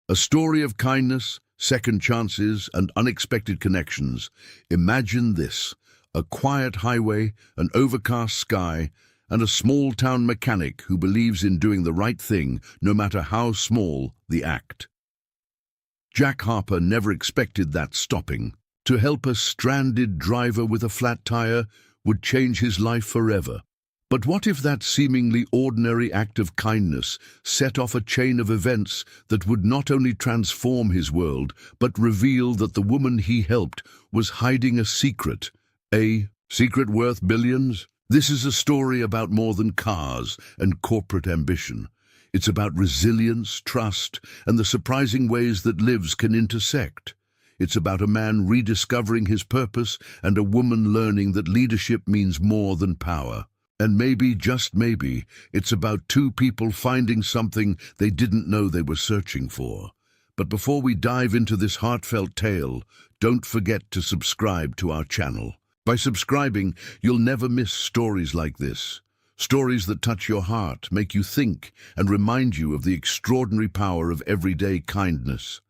A story of kindness, second chances, and unexpected connections. Imagine this: a quiet highway, an overcast sky, and a small-town mechanic who believes in doing the right thing, no matter how small the act. Jack Harper never expected that stopping. To help a stranded driver with a flat tire would change his life forever. But what if that seemingly ordinary act of kindness set off a chain of events that would not only transform his world, but reveal that the woman he helped was hiding a secret worth billions? This is a story about more than cars and corporate ambition. It's about resilience, trust, and the surprising ways that lives can intersect. It's about a man rediscovering his purpose and a woman learning that leadership means more than power. And maybe, just maybe, it's about two people finding something they didn't know they were searching for. But before we dive into this heartfelt tale, don't forget to subscribe to our channel. By subscribing, you'll never miss stories like this. Stories that touch your heart, make you think, and remind you of the extraordinary power of everyday kindness.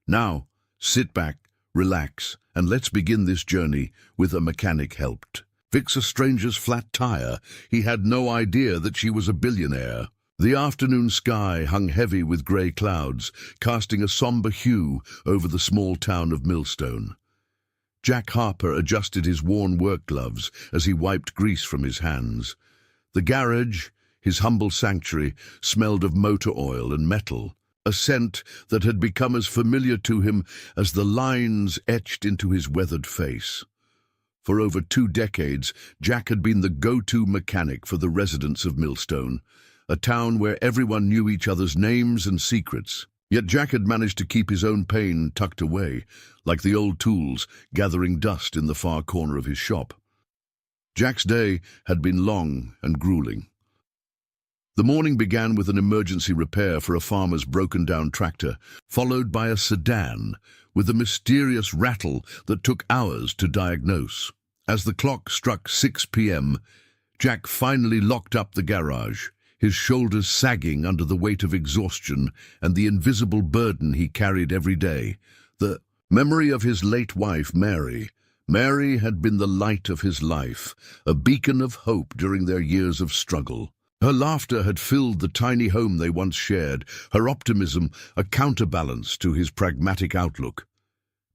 Now, sit back, relax, and let's begin this journey with A Mechanic Helped. Fix a stranger's flat tire. He had no idea that she was a billionaire. The afternoon sky hung heavy with grey clouds, casting a somber hue over the small town of Millstone. Jack Harper adjusted his worn work gloves as he wiped grease from his hands. The garage, his humble sanctuary, smelled of motor oil and metal, a scent that had become as familiar to him as the lines etched into his weathered face. For over 2 decades, Jack had been the go-to mechanic for the residents of Millstone, a town where everyone knew each other's names and secrets. Yet Jack had managed to keep his own pain tucked away, like the old tools gathering dust in the far corner of his shop. Jack's day had been long and grueling. The morning began with an emergency repair for a farmer's broken-down tractor, followed by a sedan with a mysterious rattle that took hours to diagnose. As the clock struck 6 p.m., Jack finally locked up the garage, his shoulders sagging under the weight of exhaustion and the invisible burden he carried every day. The memory of his late wife, Mary. Mary had been the light of his life, a beacon of hope during their years of struggle. Her laughter had filled the tiny home they once shared, her optimism a counterbalance to his pragmatic outlook.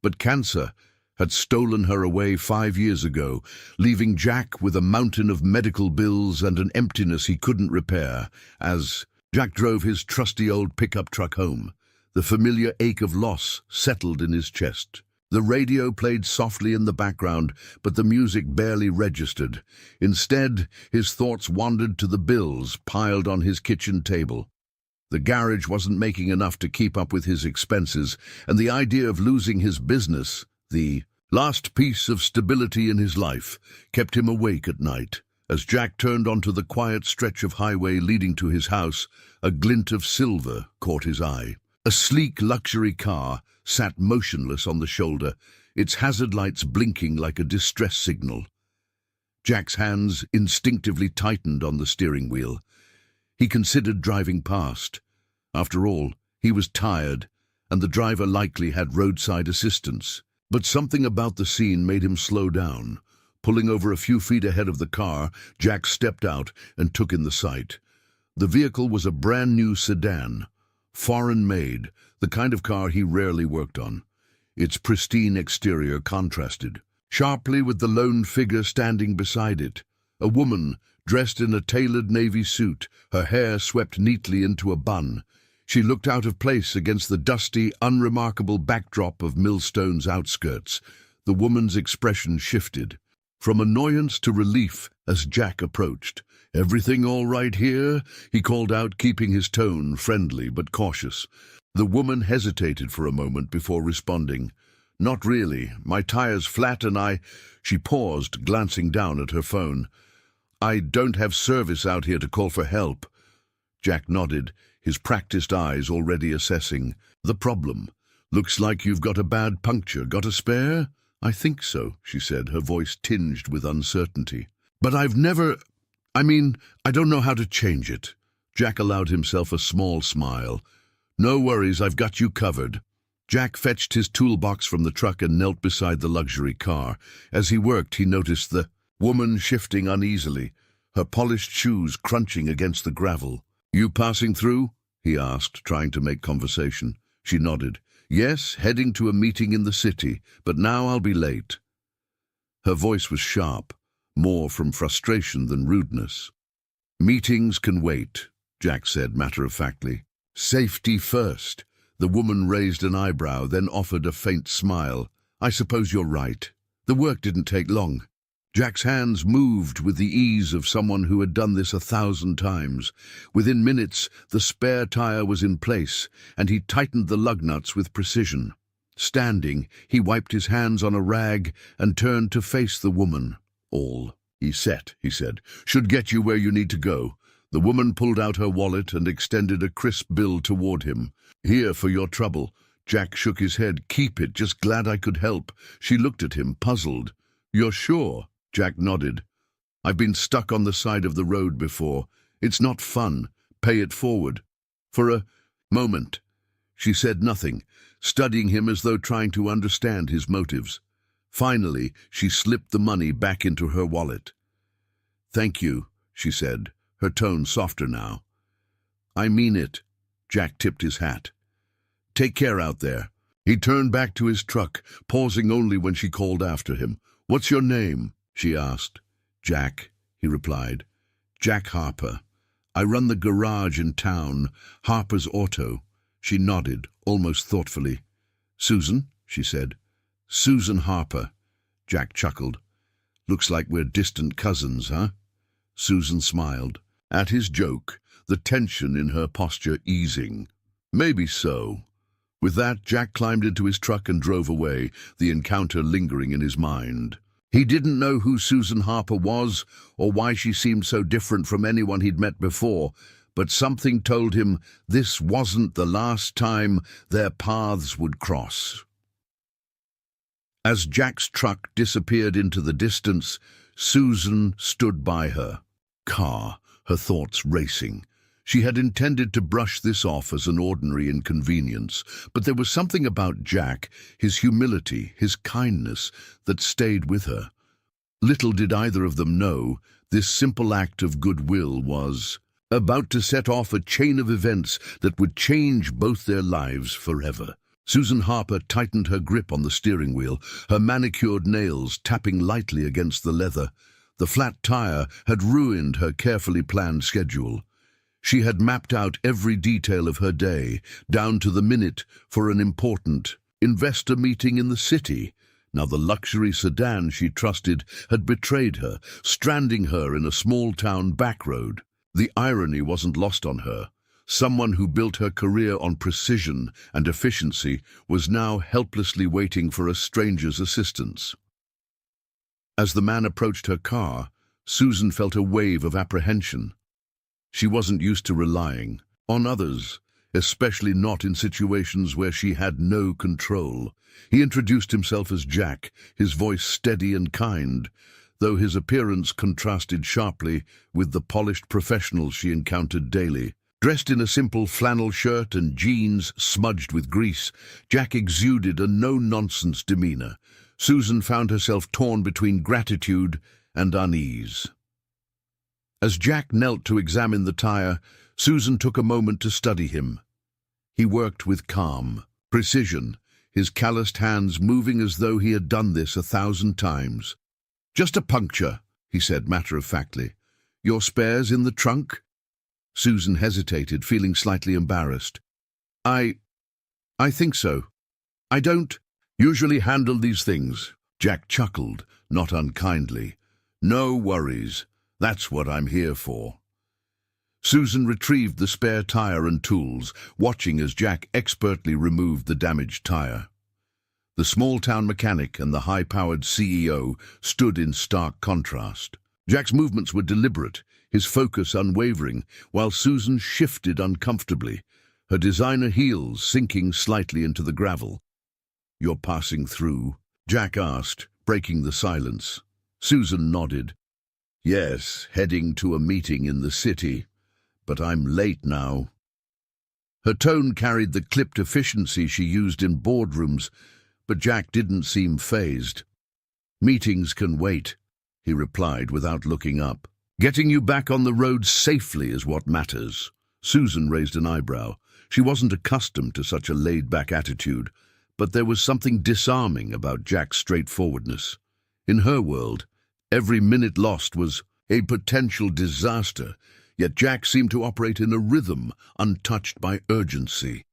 But cancer had stolen her away 5 years ago, leaving Jack with a mountain of medical bills and an emptiness he couldn't repair. As Jack drove his trusty old pickup truck home, the familiar ache of loss settled in his chest. The radio played softly in the background, but the music barely registered. Instead, his thoughts wandered to the bills piled on his kitchen table. The garage wasn't making enough to keep up with his expenses, and the idea of losing his business, the last piece of stability in his life, kept him awake at night. As Jack turned onto the quiet stretch of highway leading to his house, a glint of silver caught his eye. A sleek luxury car sat motionless on the shoulder, its hazard lights blinking like a distress signal. Jack's hands instinctively tightened on the steering wheel. He considered driving past. After all, he was tired, and the driver likely had roadside assistance. But something about the scene made him slow down. Pulling over a few feet ahead of the car, Jack stepped out and took in the sight. The vehicle was a brand-new sedan, foreign-made, the kind of car he rarely worked on. Its pristine exterior contrasted sharply with the lone figure standing beside it, a woman dressed in a tailored navy suit, her hair swept neatly into a bun. She looked out of place against the dusty, unremarkable backdrop of Millstone's outskirts. The woman's expression shifted from annoyance to relief as Jack approached. "Everything all right here?" he called out, keeping his tone friendly but cautious. The woman hesitated for a moment before responding. "Not really. My tire's flat and She paused, glancing down at her phone. "I don't have service out here to call for help." Jack nodded, his practiced eyes already assessing the problem. "Looks like you've got a bad puncture. Got a spare?" "I think so," she said, her voice tinged with uncertainty. "But I don't know how to change it." Jack allowed himself a small smile. No worries, I've got you covered. Jack fetched his toolbox from the truck and knelt beside the luxury car. As he worked, he noticed the woman shifting uneasily, her polished shoes crunching against the gravel. You passing through? He asked, trying to make conversation. She nodded. Yes, heading to a meeting in the city, but now I'll be late. Her voice was sharp, more from frustration than rudeness. Meetings can wait, Jack said matter-of-factly. Safety first. The woman raised an eyebrow, then offered a faint smile. I suppose you're right. The work didn't take long. Jack's hands moved with the ease of someone who had done this 1,000 times. Within minutes, the spare tire was in place, and he tightened the lug nuts with precision. Standing, he wiped his hands on a rag and turned to face the woman. All he said, should get you where you need to go. The woman pulled out her wallet and extended a crisp bill toward him. Here for your trouble. Jack shook his head. Keep it, just glad I could help. She looked at him, puzzled. You're sure? Jack nodded. I've been stuck on the side of the road before. It's not fun. Pay it forward. For a moment. She said nothing, studying him as though trying to understand his motives. Finally, she slipped the money back into her wallet. Thank you, she said, her tone softer now. I mean it. Jack tipped his hat. Take care out there. He turned back to his truck, pausing only when she called after him. What's your name? She asked. Jack, he replied. Jack Harper. I run the garage in town, Harper's Auto. She nodded, almost thoughtfully. Susan, she said. Susan Harper. Jack chuckled. Looks like we're distant cousins, huh? Susan smiled. At his joke, the tension in her posture easing. Maybe so. With that, Jack climbed into his truck and drove away, the encounter lingering in his mind. He didn't know who Susan Harper was or why she seemed so different from anyone he'd met before, but something told him this wasn't the last time their paths would cross. As Jack's truck disappeared into the distance, Susan stood by her car, her thoughts racing. She had intended to brush this off as an ordinary inconvenience, but there was something about Jack, his humility, his kindness, that stayed with her. Little did either of them know, this simple act of goodwill was about to set off a chain of events that would change both their lives forever. Susan Harper tightened her grip on the steering wheel, her manicured nails tapping lightly against the leather. The flat tire had ruined her carefully planned schedule. She had mapped out every detail of her day, down to the minute, for an important investor meeting in the city. Now the luxury sedan she trusted had betrayed her, stranding her in a small-town backroad. The irony wasn't lost on her. Someone who built her career on precision and efficiency was now helplessly waiting for a stranger's assistance. As the man approached her car, Susan felt a wave of apprehension. She wasn't used to relying on others, especially not in situations where she had no control. He introduced himself as Jack, his voice steady and kind, though his appearance contrasted sharply with the polished professional she encountered daily. Dressed in a simple flannel shirt and jeans smudged with grease, Jack exuded a no-nonsense demeanor. Susan found herself torn between gratitude and unease. As Jack knelt to examine the tire, Susan took a moment to study him. He worked with calm precision, his calloused hands moving as though he had done this 1,000 times. Just a puncture, he said matter-of-factly. Your spares in the trunk? Susan hesitated, feeling slightly embarrassed. I think so. I don't usually handle these things. Jack chuckled, not unkindly. No worries. That's what I'm here for. Susan retrieved the spare tire and tools, watching as Jack expertly removed the damaged tire. The small-town mechanic and the high-powered CEO stood in stark contrast. Jack's movements were deliberate, his focus unwavering, while Susan shifted uncomfortably, her designer heels sinking slightly into the gravel. You're passing through? Jack asked, breaking the silence. Susan nodded. Yes, heading to a meeting in the city, but I'm late now. Her tone carried the clipped efficiency she used in boardrooms, but Jack didn't seem fazed. "Meetings can wait," he replied without looking up. "Getting you back on the road safely is what matters." Susan raised an eyebrow. She wasn't accustomed to such a laid-back attitude, but there was something disarming about Jack's straightforwardness. In her world, every minute lost was a potential disaster, yet Jack seemed to operate in a rhythm untouched by urgency.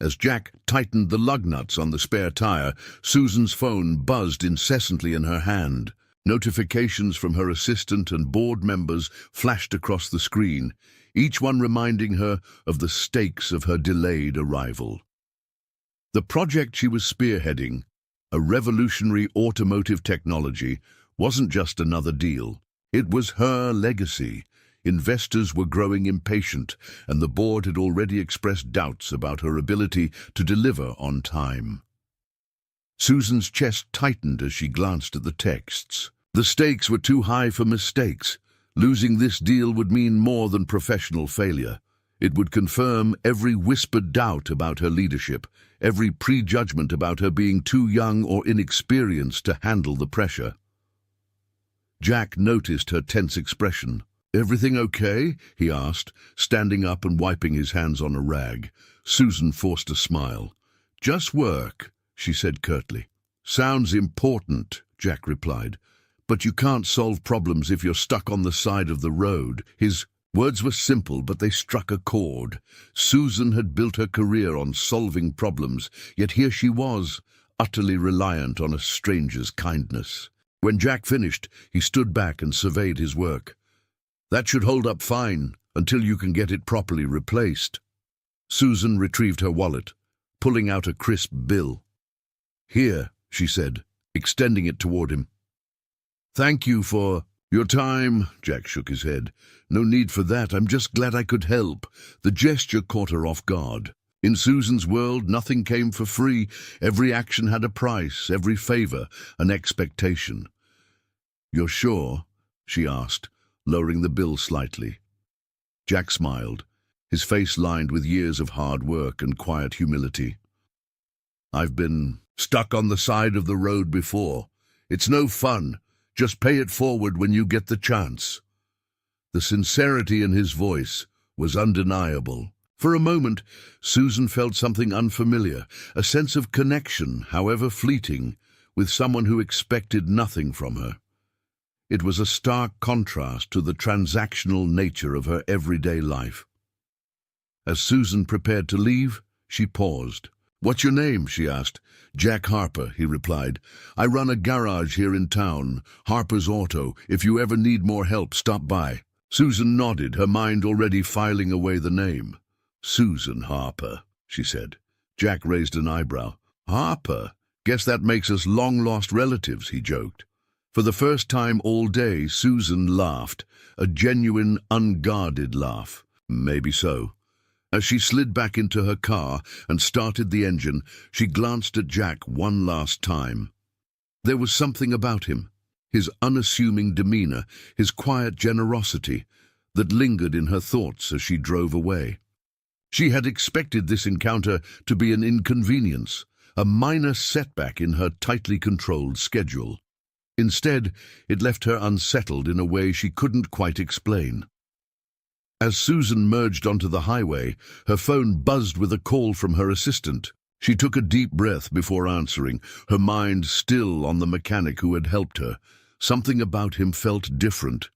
As Jack tightened the lug nuts on the spare tire, Susan's phone buzzed incessantly in her hand. Notifications from her assistant and board members flashed across the screen, each one reminding her of the stakes of her delayed arrival. The project she was spearheading, a revolutionary automotive technology, wasn't just another deal. It was her legacy. Investors were growing impatient, and the board had already expressed doubts about her ability to deliver on time. Susan's chest tightened as she glanced at the texts. The stakes were too high for mistakes. Losing this deal would mean more than professional failure. It would confirm every whispered doubt about her leadership, every prejudgment about her being too young or inexperienced to handle the pressure. Jack noticed her tense expression. "Everything okay?" he asked, standing up and wiping his hands on a rag. Susan forced a smile. "Just work," she said curtly. "Sounds important," Jack replied. "But you can't solve problems if you're stuck on the side of the road." His words were simple, but they struck a chord. Susan had built her career on solving problems, yet here she was, utterly reliant on a stranger's kindness. When Jack finished, he stood back and surveyed his work. "That should hold up fine until you can get it properly replaced." Susan retrieved her wallet, pulling out a crisp bill. "Here," she said, extending it toward him. "Thank you for your time," Jack shook his head. "No need for that. I'm just glad I could help." The gesture caught her off guard. In Susan's world, nothing came for free. Every action had a price, every favor, an expectation. "You're sure?" she asked, lowering the bill slightly. Jack smiled, his face lined with years of hard work and quiet humility. "I've been stuck on the side of the road before. It's no fun. Just pay it forward when you get the chance." The sincerity in his voice was undeniable. For a moment, Susan felt something unfamiliar, a sense of connection, however fleeting, with someone who expected nothing from her. It was a stark contrast to the transactional nature of her everyday life. As Susan prepared to leave, she paused. "What's your name?" she asked. "Jack Harper," he replied. "I run a garage here in town, Harper's Auto. If you ever need more help, stop by." Susan nodded, her mind already filing away the name. "Susan Harper," she said. Jack raised an eyebrow. "Harper? Guess that makes us long-lost relatives," he joked. For the first time all day, Susan laughed, a genuine, unguarded laugh. Maybe so. As she slid back into her car and started the engine, she glanced at Jack one last time. There was something about him, his unassuming demeanor, his quiet generosity, that lingered in her thoughts as she drove away. She had expected this encounter to be an inconvenience, a minor setback in her tightly controlled schedule. Instead, it left her unsettled in a way she couldn't quite explain. As Susan merged onto the highway, her phone buzzed with a call from her assistant. She took a deep breath before answering, her mind still on the mechanic who had helped her. Something about him felt different,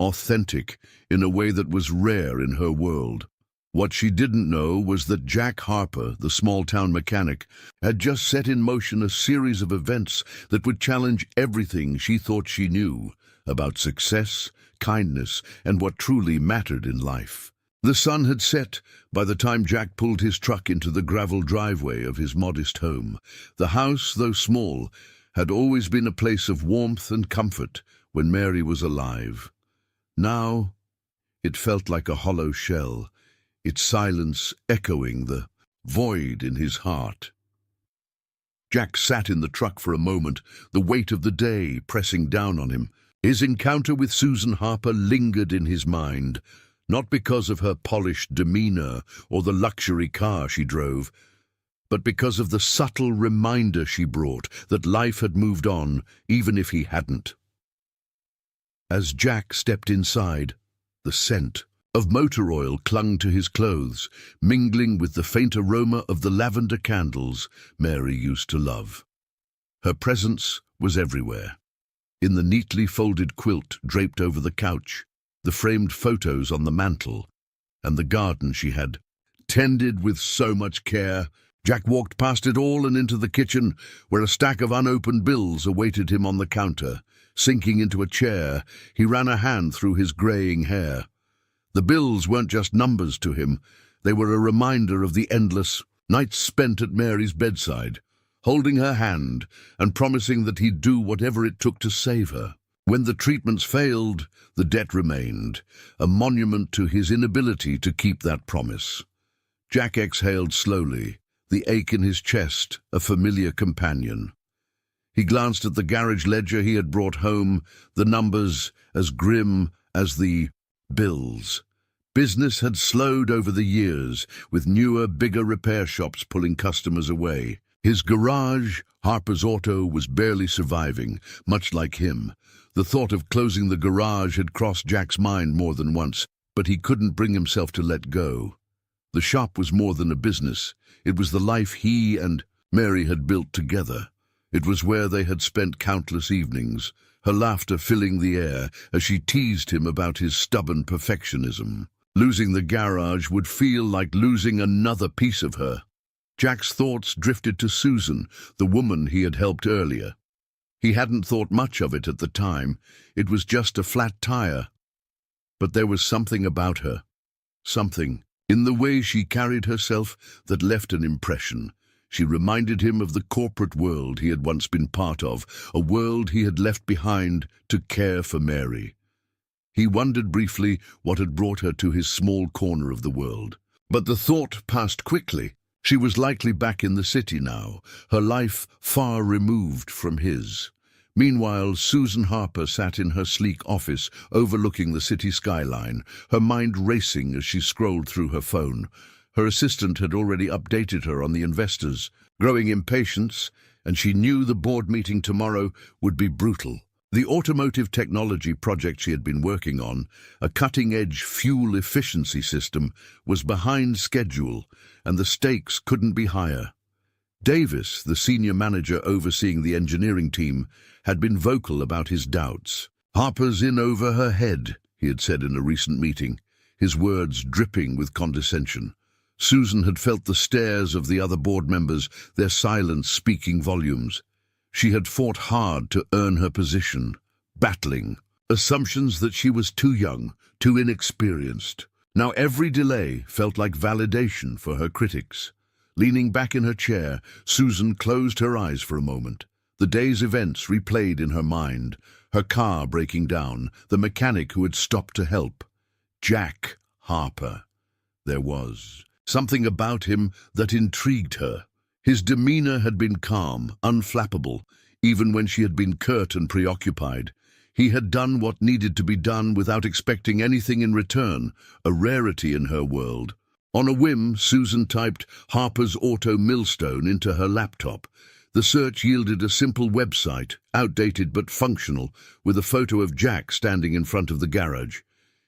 authentic, in a way that was rare in her world. What she didn't know was that Jack Harper, the small-town mechanic, had just set in motion a series of events that would challenge everything she thought she knew about success, kindness, and what truly mattered in life. The sun had set by the time Jack pulled his truck into the gravel driveway of his modest home. The house, though small, had always been a place of warmth and comfort when Mary was alive. Now, it felt like a hollow shell, its silence echoing the void in his heart. Jack sat in the truck for a moment, the weight of the day pressing down on him. His encounter with Susan Harper lingered in his mind, not because of her polished demeanor or the luxury car she drove, but because of the subtle reminder she brought that life had moved on, even if he hadn't. As Jack stepped inside, the scent of motor oil clung to his clothes, mingling with the faint aroma of the lavender candles Mary used to love. Her presence was everywhere. In the neatly folded quilt draped over the couch, the framed photos on the mantel, and the garden she had tended with so much care. Jack walked past it all and into the kitchen, where a stack of unopened bills awaited him on the counter. Sinking into a chair, he ran a hand through his greying hair. The bills weren't just numbers to him. They were a reminder of the endless nights spent at Mary's bedside, holding her hand and promising that he'd do whatever it took to save her. When the treatments failed, the debt remained, a monument to his inability to keep that promise. Jack exhaled slowly, the ache in his chest a familiar companion. He glanced at the garage ledger he had brought home, the numbers as grim as the bills. Business had slowed over the years, with newer, bigger repair shops pulling customers away. His garage, Harper's Auto, was barely surviving, much like him. The thought of closing the garage had crossed Jack's mind more than once, but he couldn't bring himself to let go. The shop was more than a business. It was the life he and Mary had built together. It was where they had spent countless evenings, her laughter filling the air as she teased him about his stubborn perfectionism. Losing the garage would feel like losing another piece of her. Jack's thoughts drifted to Susan, the woman he had helped earlier. He hadn't thought much of it at the time. It was just a flat tire. But there was something about her. Something in the way she carried herself that left an impression. She reminded him of the corporate world he had once been part of, a world he had left behind to care for Mary. He wondered briefly what had brought her to his small corner of the world. But the thought passed quickly. She was likely back in the city now, her life far removed from his. Meanwhile, Susan Harper sat in her sleek office overlooking the city skyline, her mind racing as she scrolled through her phone. Her assistant had already updated her on the investors, growing impatience, and she knew the board meeting tomorrow would be brutal. The automotive technology project she had been working on, a cutting-edge fuel efficiency system, was behind schedule, and the stakes couldn't be higher. Davis, the senior manager overseeing the engineering team, had been vocal about his doubts. "Harper's in over her head," he had said in a recent meeting, his words dripping with condescension. Susan had felt the stares of the other board members, their silence speaking volumes. She had fought hard to earn her position, battling assumptions that she was too young, too inexperienced. Now every delay felt like validation for her critics. Leaning back in her chair, Susan closed her eyes for a moment. The day's events replayed in her mind, her car breaking down, the mechanic who had stopped to help. Jack Harper. There was something about him that intrigued her. His demeanor had been calm, unflappable, even when she had been curt and preoccupied. He had done what needed to be done without expecting anything in return, a rarity in her world. On a whim, Susan typed Harper's Auto Millstone into her laptop. The search yielded a simple website, outdated but functional, with a photo of Jack standing in front of the garage.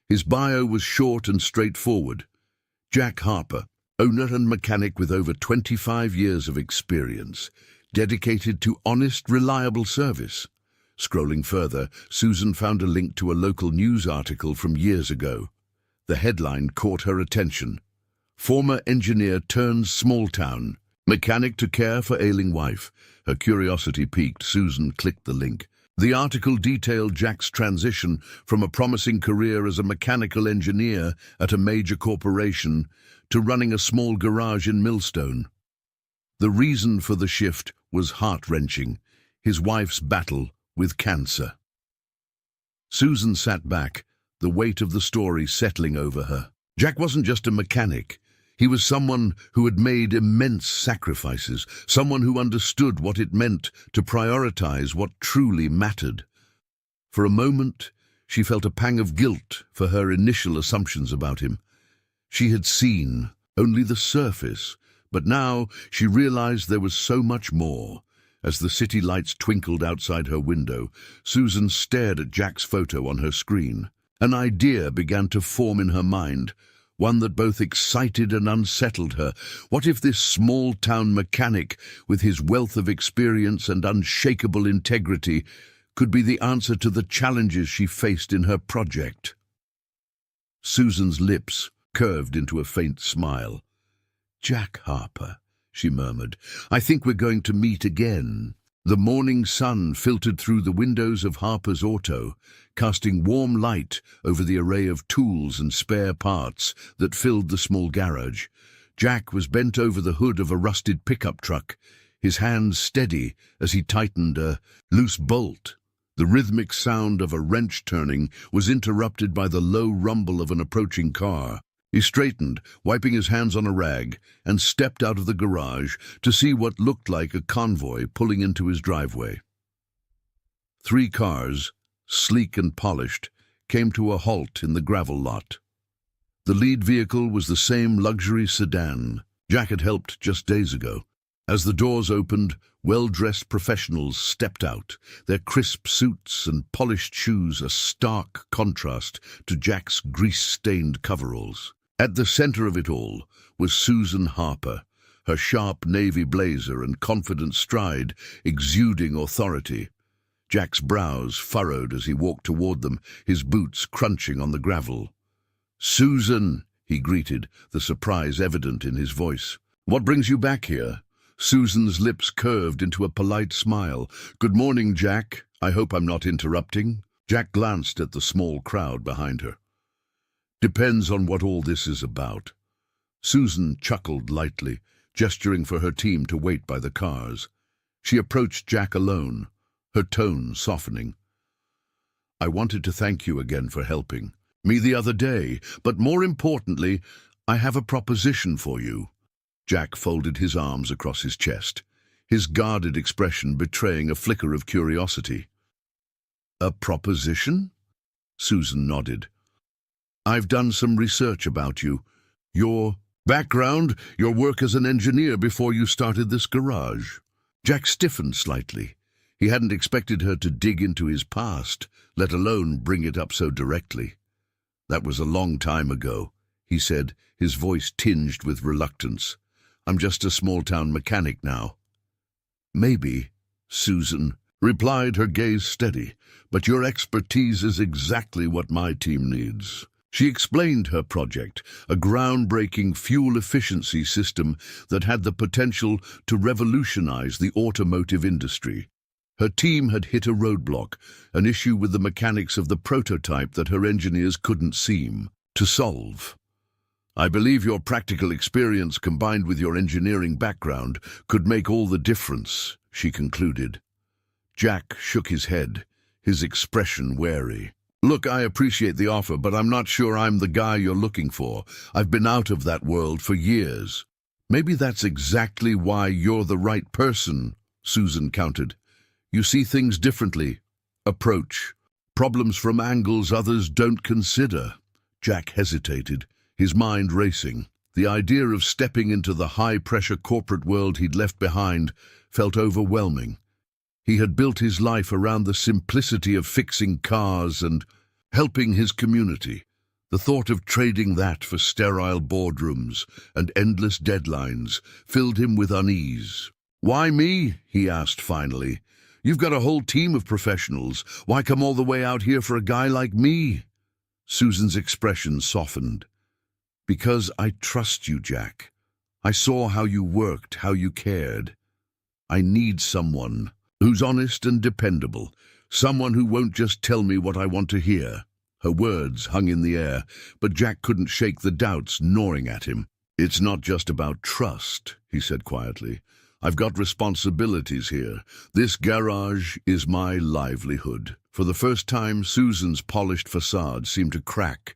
His bio was short and straightforward. Jack Harper, owner and mechanic with over 25 years of experience, dedicated to honest, reliable service. Scrolling further, Susan found a link to a local news article from years ago. The headline caught her attention. "Former engineer turns small town, mechanic to care for ailing wife." Her curiosity piqued. Susan clicked the link. The article detailed Jack's transition from a promising career as a mechanical engineer at a major corporation to running a small garage in Millstone. The reason for the shift was heart-wrenching: his wife's battle with cancer. Susan sat back, the weight of the story settling over her. Jack wasn't just a mechanic. He was someone who had made immense sacrifices, someone who understood what it meant to prioritize what truly mattered. For a moment, She felt a pang of guilt for her initial assumptions about him. She had seen only the surface, but now she realized there was so much more. As the city lights twinkled outside her window, Susan stared at Jack's photo on her screen. An idea began to form in her mind, one that both excited and unsettled her. What if this small-town mechanic, with his wealth of experience and unshakable integrity, could be the answer to the challenges she faced in her project? Susan's lips curved into a faint smile. "Jack Harper," she murmured, "I think we're going to meet again." The morning sun filtered through the windows of Harper's auto, casting warm light over the array of tools and spare parts that filled the small garage. Jack was bent over the hood of a rusted pickup truck, his hands steady as he tightened a loose bolt. The rhythmic sound of a wrench turning was interrupted by the low rumble of an approaching car. He straightened, wiping his hands on a rag, and stepped out of the garage to see what looked like a convoy pulling into his driveway. 3 cars, sleek and polished, came to a halt in the gravel lot. The lead vehicle was the same luxury sedan Jack had helped just days ago. As the doors opened, well-dressed professionals stepped out, their crisp suits and polished shoes a stark contrast to Jack's grease-stained coveralls. At the center of it all was Susan Harper, her sharp navy blazer and confident stride exuding authority. Jack's brows furrowed as he walked toward them, his boots crunching on the gravel. "Susan," he greeted, the surprise evident in his voice. "What brings you back here?" Susan's lips curved into a polite smile. "Good morning, Jack. I hope I'm not interrupting." Jack glanced at the small crowd behind her. "Depends on what all this is about." Susan chuckled lightly, gesturing for her team to wait by the cars. She approached Jack alone, her tone softening. "I wanted to thank you again for helping me the other day, but more importantly, I have a proposition for you." Jack folded his arms across his chest, his guarded expression betraying a flicker of curiosity. "A proposition?" Susan nodded. "I've done some research about you. Your background, your work as an engineer before you started this garage." Jack stiffened slightly. He hadn't expected her to dig into his past, let alone bring it up so directly. "That was a long time ago," he said, his voice tinged with reluctance. "I'm just a small-town mechanic now." "Maybe," Susan replied, her gaze steady, "but your expertise is exactly what my team needs." She explained her project, a groundbreaking fuel efficiency system that had the potential to revolutionize the automotive industry. Her team had hit a roadblock, an issue with the mechanics of the prototype that her engineers couldn't seem to solve. "I believe your practical experience combined with your engineering background could make all the difference," she concluded. Jack shook his head, his expression wary. "Look, I appreciate the offer, but I'm not sure I'm the guy you're looking for. I've been out of that world for years." "Maybe that's exactly why you're the right person," Susan countered. "You see things differently, approach problems from angles others don't consider." Jack hesitated, his mind racing. The idea of stepping into the high-pressure corporate world he'd left behind felt overwhelming. He had built his life around the simplicity of fixing cars and helping his community. The thought of trading that for sterile boardrooms and endless deadlines filled him with unease. "Why me?" he asked finally. "You've got a whole team of professionals. Why come all the way out here for a guy like me?" Susan's expression softened. "Because I trust you, Jack. I saw how you worked, how you cared. I need someone who's honest and dependable, someone who won't just tell me what I want to hear." Her words hung in the air, but Jack couldn't shake the doubts gnawing at him. "It's not just about trust," he said quietly. "I've got responsibilities here. This garage is my livelihood." For the first time, Susan's polished facade seemed to crack.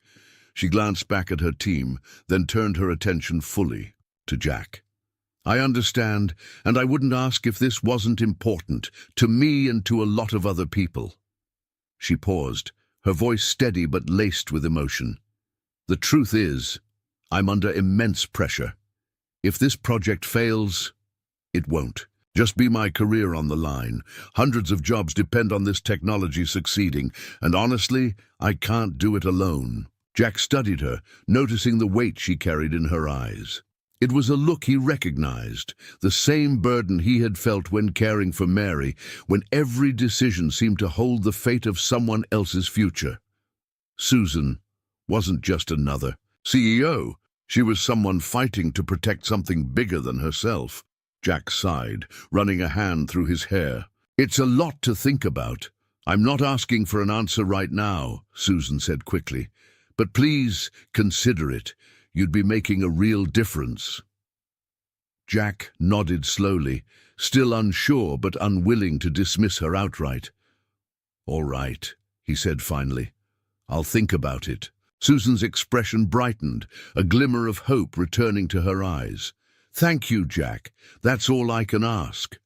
She glanced back at her team, then turned her attention fully to Jack. "I understand, and I wouldn't ask if this wasn't important, to me and to a lot of other people." She paused, her voice steady but laced with emotion. "The truth is, I'm under immense pressure. If this project fails, it won't. Just be my career on the line. Hundreds of jobs depend on this technology succeeding, and honestly, I can't do it alone." Jack studied her, noticing the weight she carried in her eyes. It was a look he recognized, the same burden he had felt when caring for Mary, when every decision seemed to hold the fate of someone else's future. Susan wasn't just another CEO. She was someone fighting to protect something bigger than herself. Jack sighed, running a hand through his hair. "It's a lot to think about. I'm not asking for an answer right now," Susan said quickly. "But please consider it. You'd be making a real difference." Jack nodded slowly, still unsure but unwilling to dismiss her outright. "All right," he said finally. "I'll think about it." Susan's expression brightened, a glimmer of hope returning to her eyes. "Thank you, Jack. That's all I can ask."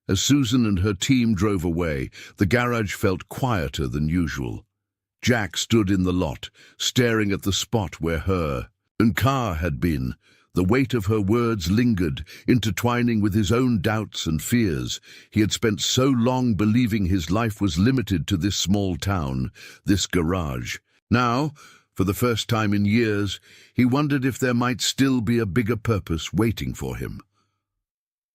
As Susan and her team drove away, the garage felt quieter than usual. Jack stood in the lot, staring at the spot where her and car had been. The weight of her words lingered, intertwining with his own doubts and fears. He had spent so long believing his life was limited to this small town, this garage. Now, for the first time in years, he wondered if there might still be a bigger purpose waiting for him.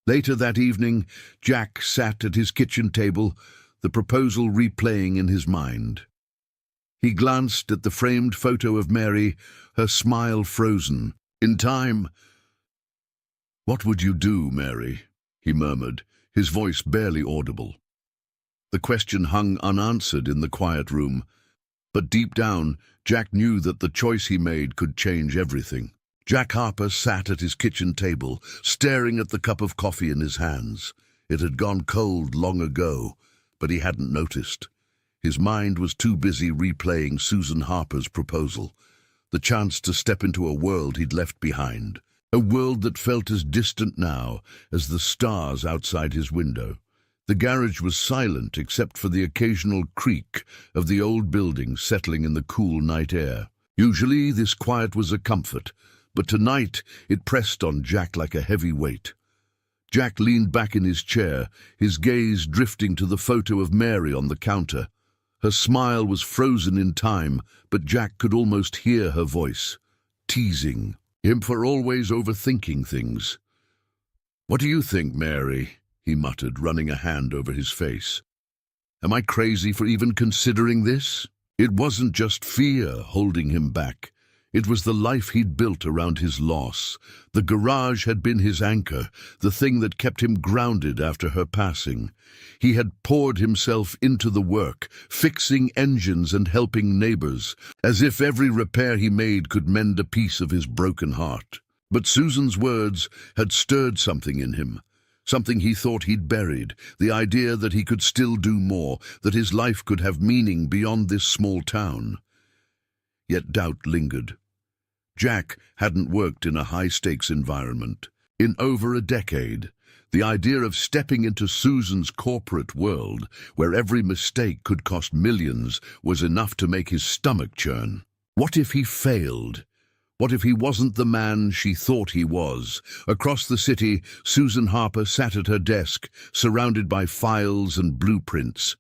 Later that evening, Jack sat at his kitchen table, the proposal replaying in his mind. He glanced at the framed photo of Mary, her smile frozen. In time. "What would you do, Mary?" he murmured, his voice barely audible. The question hung unanswered in the quiet room, but deep down, Jack knew that the choice he made could change everything. Jack Harper sat at his kitchen table, staring at the cup of coffee in his hands. It had gone cold long ago, but he hadn't noticed. His mind was too busy replaying Susan Harper's proposal, the chance to step into a world he'd left behind, a world that felt as distant now as the stars outside his window. The garage was silent except for the occasional creak of the old building settling in the cool night air. Usually this quiet was a comfort, but tonight it pressed on Jack like a heavy weight. Jack leaned back in his chair, his gaze drifting to the photo of Mary on the counter. Her smile was frozen in time, but Jack could almost hear her voice, teasing him for always overthinking things. "What do you think, Mary?" he muttered, running a hand over his face. "Am I crazy for even considering this?" It wasn't just fear holding him back. It was the life he'd built around his loss. The garage had been his anchor, the thing that kept him grounded after her passing. He had poured himself into the work, fixing engines and helping neighbors, as if every repair he made could mend a piece of his broken heart. But Susan's words had stirred something in him, something he thought he'd buried, the idea that he could still do more, that his life could have meaning beyond this small town. Yet doubt lingered. Jack hadn't worked in a high-stakes environment in over a decade. The idea of stepping into Susan's corporate world, where every mistake could cost millions, was enough to make his stomach churn. What if he failed? What if he wasn't the man she thought he was? Across the city, Susan Harper sat at her desk, surrounded by files and blueprints.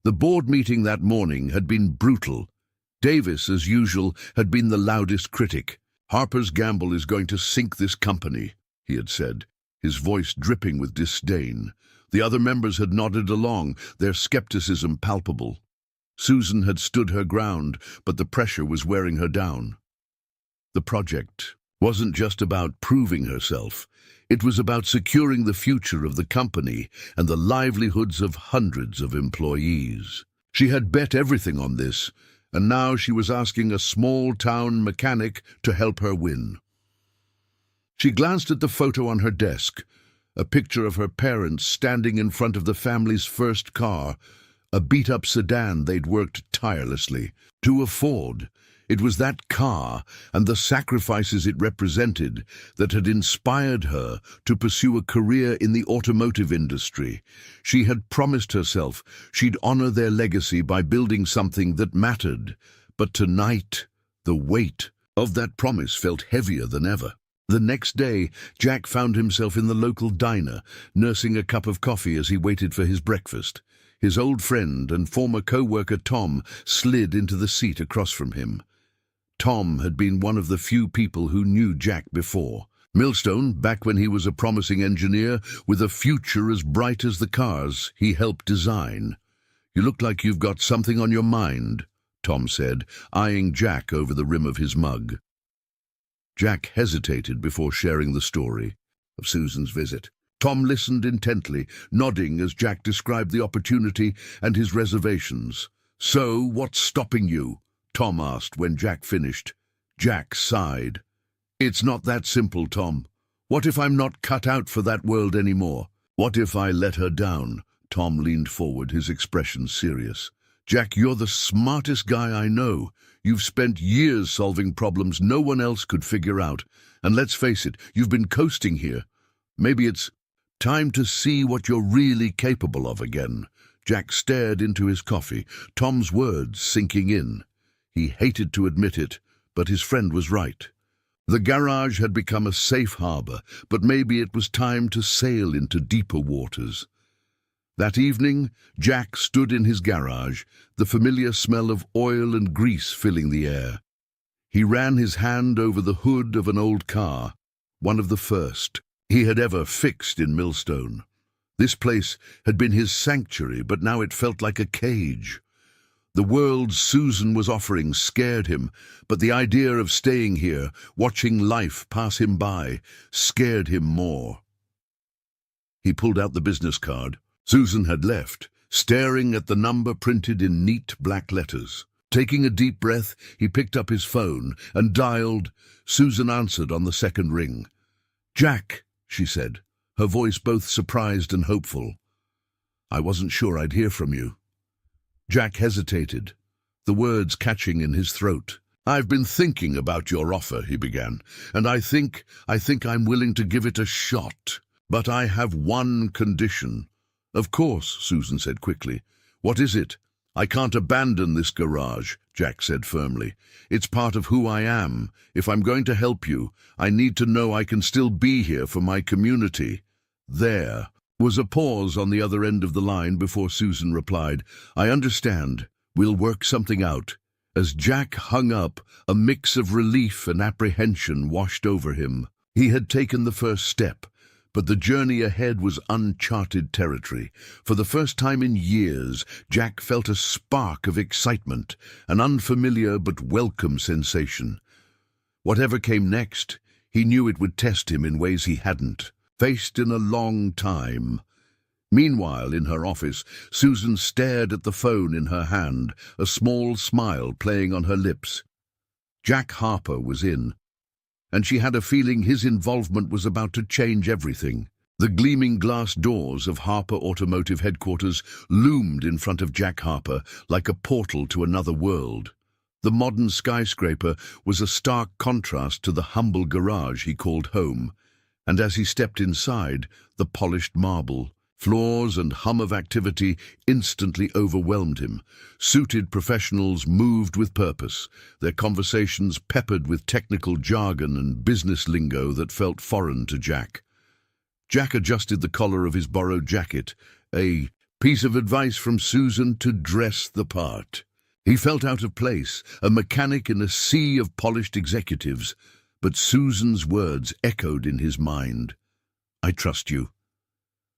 The board meeting that morning had been brutal. Davis, as usual, had been the loudest critic. "Harper's gamble is going to sink this company," he had said, his voice dripping with disdain. The other members had nodded along, their skepticism palpable. Susan had stood her ground, but the pressure was wearing her down. The project wasn't just about proving herself. It was about securing the future of the company and the livelihoods of hundreds of employees. She had bet everything on this, and now she was asking a small-town mechanic to help her win. She glanced at the photo on her desk, a picture of her parents standing in front of the family's first car, a beat-up sedan they'd worked tirelessly to afford. It was that car and the sacrifices it represented that had inspired her to pursue a career in the automotive industry. She had promised herself she'd honor their legacy by building something that mattered. But tonight, the weight of that promise felt heavier than ever. The next day, Jack found himself in the local diner, nursing a cup of coffee as he waited for his breakfast. His old friend and former co-worker Tom slid into the seat across from him. Tom had been one of the few people who knew Jack before. Millstone, back when he was a promising engineer with a future as bright as the cars he helped design. "You look like you've got something on your mind," Tom said, eyeing Jack over the rim of his mug. Jack hesitated before sharing the story of Susan's visit. Tom listened intently, nodding as Jack described the opportunity and his reservations. "So, what's stopping you?" Tom asked when Jack finished. Jack sighed. "It's not that simple, Tom. What if I'm not cut out for that world anymore? What if I let her down?" Tom leaned forward, his expression serious. "Jack, you're the smartest guy I know. You've spent years solving problems no one else could figure out. And let's face it, you've been coasting here. Maybe it's time to see what you're really capable of again." Jack stared into his coffee, Tom's words sinking in. He hated to admit it, but his friend was right. The garage had become a safe harbor, but maybe it was time to sail into deeper waters. That evening, Jack stood in his garage, the familiar smell of oil and grease filling the air. He ran his hand over the hood of an old car, one of the first he had ever fixed in Millstone. This place had been his sanctuary, but now it felt like a cage. The world Susan was offering scared him, but the idea of staying here, watching life pass him by, scared him more. He pulled out the business card. Susan had left, staring at the number printed in neat black letters. Taking a deep breath, he picked up his phone and dialed. Susan answered on the second ring. "Jack," she said, her voice both surprised and hopeful. "I wasn't sure I'd hear from you." Jack hesitated, the words catching in his throat. "I've been thinking about your offer," he began, "and I think I'm willing to give it a shot. But I have one condition." "Of course," Susan said quickly. "What is it?" "I can't abandon this garage," Jack said firmly. "It's part of who I am. If I'm going to help you, I need to know I can still be here for my community." There was a pause on the other end of the line before Susan replied, "I understand. We'll work something out." As Jack hung up, a mix of relief and apprehension washed over him. He had taken the first step, but the journey ahead was uncharted territory. For the first time in years, Jack felt a spark of excitement, an unfamiliar but welcome sensation. Whatever came next, he knew it would test him in ways he hadn't faced in a long time. Meanwhile, in her office, Susan stared at the phone in her hand, a small smile playing on her lips. Jack Harper was in, and she had a feeling his involvement was about to change everything. The gleaming glass doors of Harper Automotive headquarters loomed in front of Jack Harper like a portal to another world. The modern skyscraper was a stark contrast to the humble garage he called home, and as he stepped inside, the polished marble, floors and hum of activity instantly overwhelmed him. Suited professionals moved with purpose, their conversations peppered with technical jargon and business lingo that felt foreign to Jack. Jack adjusted the collar of his borrowed jacket, a piece of advice from Susan to dress the part. He felt out of place, a mechanic in a sea of polished executives, but Susan's words echoed in his mind. "I trust you."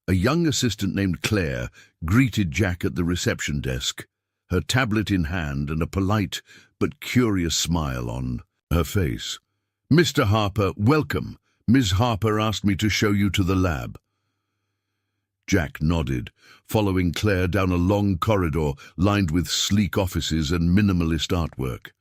A young assistant named Claire greeted Jack at the reception desk, her tablet in hand and a polite but curious smile on her face. "Mr. Harper, welcome. Ms. Harper asked me to show you to the lab." Jack nodded, following Claire down a long corridor lined with sleek offices and minimalist artwork.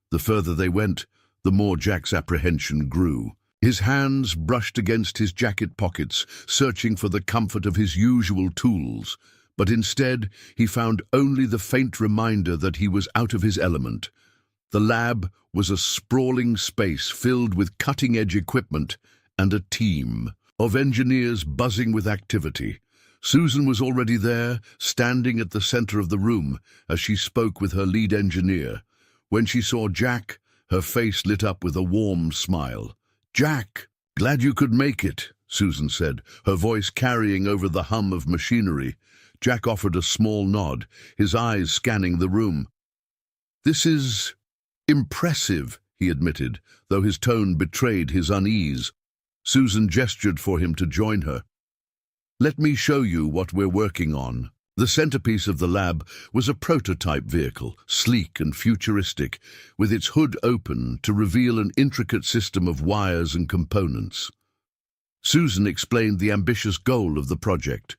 The further they went, the more Jack's apprehension grew. His hands brushed against his jacket pockets, searching for the comfort of his usual tools, but instead he found only the faint reminder that he was out of his element. The lab was a sprawling space filled with cutting-edge equipment and a team of engineers buzzing with activity. Susan was already there, standing at the center of the room as she spoke with her lead engineer. When she saw Jack, her face lit up with a warm smile. "Jack, glad you could make it," Susan said, her voice carrying over the hum of machinery. Jack offered a small nod, his eyes scanning the room. "This is impressive," he admitted, though his tone betrayed his unease. Susan gestured for him to join her. "Let me show you what we're working on." The centerpiece of the lab was a prototype vehicle, sleek and futuristic, with its hood open to reveal an intricate system of wires and components. Susan explained the ambitious goal of the project,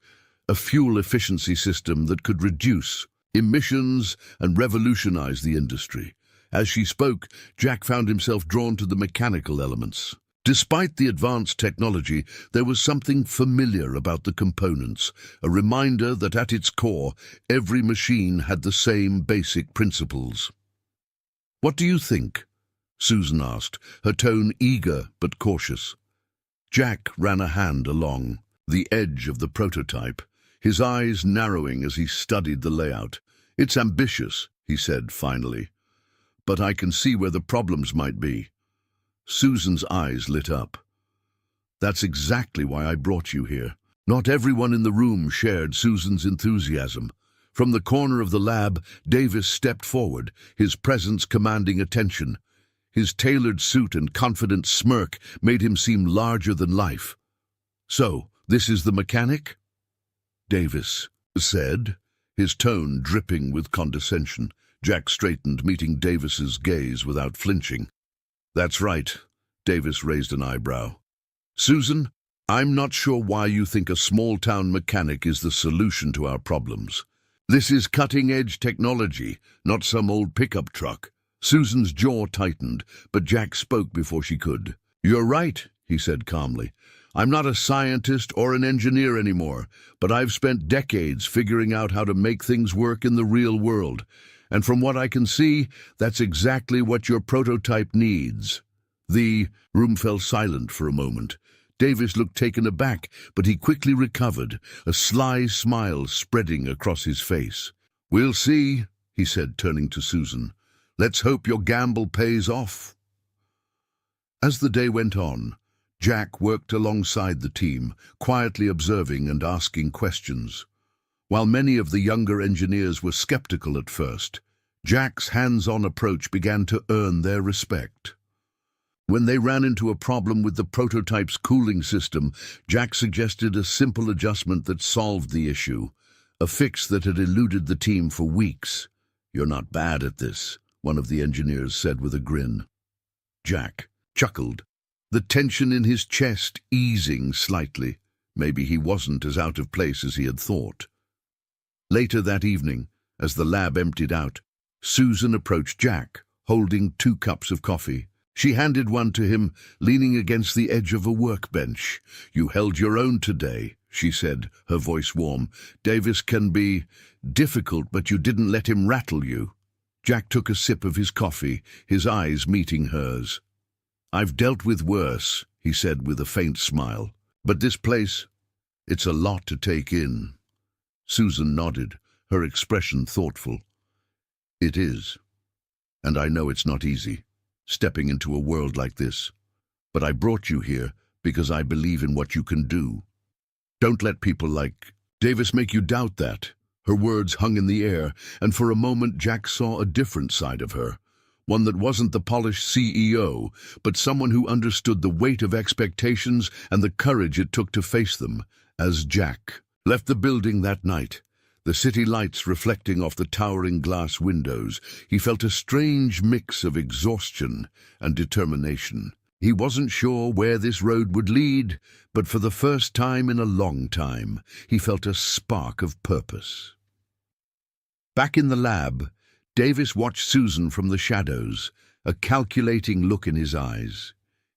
a fuel efficiency system that could reduce emissions and revolutionize the industry. As she spoke, Jack found himself drawn to the mechanical elements. Despite the advanced technology, there was something familiar about the components, a reminder that at its core, every machine had the same basic principles. "What do you think?" Susan asked, her tone eager but cautious. Jack ran a hand along the edge of the prototype, his eyes narrowing as he studied the layout. "It's ambitious," he said finally, "but I can see where the problems might be." Susan's eyes lit up. "That's exactly why I brought you here." Not everyone in the room shared Susan's enthusiasm. From the corner of the lab, Davis stepped forward, his presence commanding attention. His tailored suit and confident smirk made him seem larger than life. "So, this is the mechanic?" Davis said, his tone dripping with condescension. Jack straightened, meeting Davis's gaze without flinching. "That's right." Davis raised an eyebrow. "Susan, I'm not sure why you think a small-town mechanic is the solution to our problems. This is cutting-edge technology, not some old pickup truck." Susan's jaw tightened, but Jack spoke before she could. "You're right," he said calmly. "I'm not a scientist or an engineer anymore, but I've spent decades figuring out how to make things work in the real world. And from what I can see, that's exactly what your prototype needs." The room fell silent for a moment. Davis looked taken aback, but he quickly recovered, a sly smile spreading across his face. "We'll see," he said, turning to Susan. "Let's hope your gamble pays off." As the day went on, Jack worked alongside the team, quietly observing and asking questions. While many of the younger engineers were skeptical at first, Jack's hands-on approach began to earn their respect. When they ran into a problem with the prototype's cooling system, Jack suggested a simple adjustment that solved the issue, a fix that had eluded the team for weeks. "You're not bad at this," one of the engineers said with a grin. Jack chuckled, the tension in his chest easing slightly. Maybe he wasn't as out of place as he had thought. Later that evening, as the lab emptied out, Susan approached Jack, holding 2 cups of coffee. She handed one to him, leaning against the edge of a workbench. "You held your own today," she said, her voice warm. "Davis can be difficult, but you didn't let him rattle you." Jack took a sip of his coffee, his eyes meeting hers. "I've dealt with worse," he said with a faint smile. "But this place, it's a lot to take in." Susan nodded, her expression thoughtful. "It is. And I know it's not easy, stepping into a world like this. But I brought you here because I believe in what you can do. Don't let people like Davis make you doubt that." Her words hung in the air, and for a moment Jack saw a different side of her. One that wasn't the polished CEO, but someone who understood the weight of expectations and the courage it took to face them. As Jack left the building that night, the city lights reflecting off the towering glass windows, he felt a strange mix of exhaustion and determination. He wasn't sure where this road would lead, but for the first time in a long time, he felt a spark of purpose. Back in the lab, Davis watched Susan from the shadows, a calculating look in his eyes.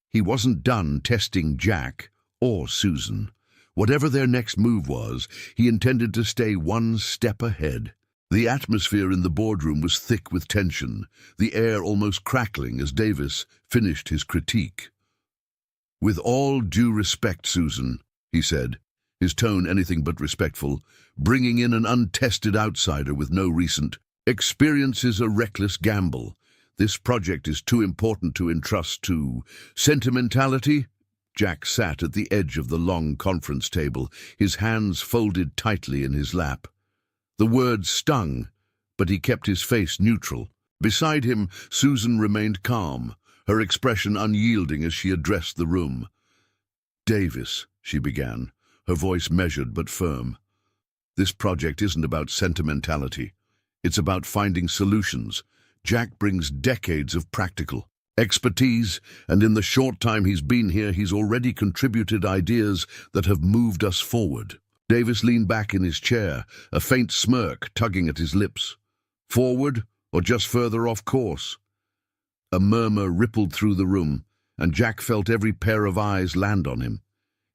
He wasn't done testing Jack or Susan. Whatever their next move was, he intended to stay one step ahead. The atmosphere in the boardroom was thick with tension, the air almost crackling as Davis finished his critique. "With all due respect, Susan," he said, his tone anything but respectful, "bringing in an untested outsider with no recent experience is a reckless gamble. This project is too important to entrust to sentimentality." Jack sat at the edge of the long conference table, his hands folded tightly in his lap. The words stung, but he kept his face neutral. Beside him, Susan remained calm, her expression unyielding as she addressed the room. "Davis," she began, her voice measured but firm. "This project isn't about sentimentality. It's about finding solutions. Jack brings decades of practical expertise, and in the short time he's been here, he's already contributed ideas that have moved us forward." Davis leaned back in his chair, a faint smirk tugging at his lips. "Forward, or just further off course?" A murmur rippled through the room, and Jack felt every pair of eyes land on him.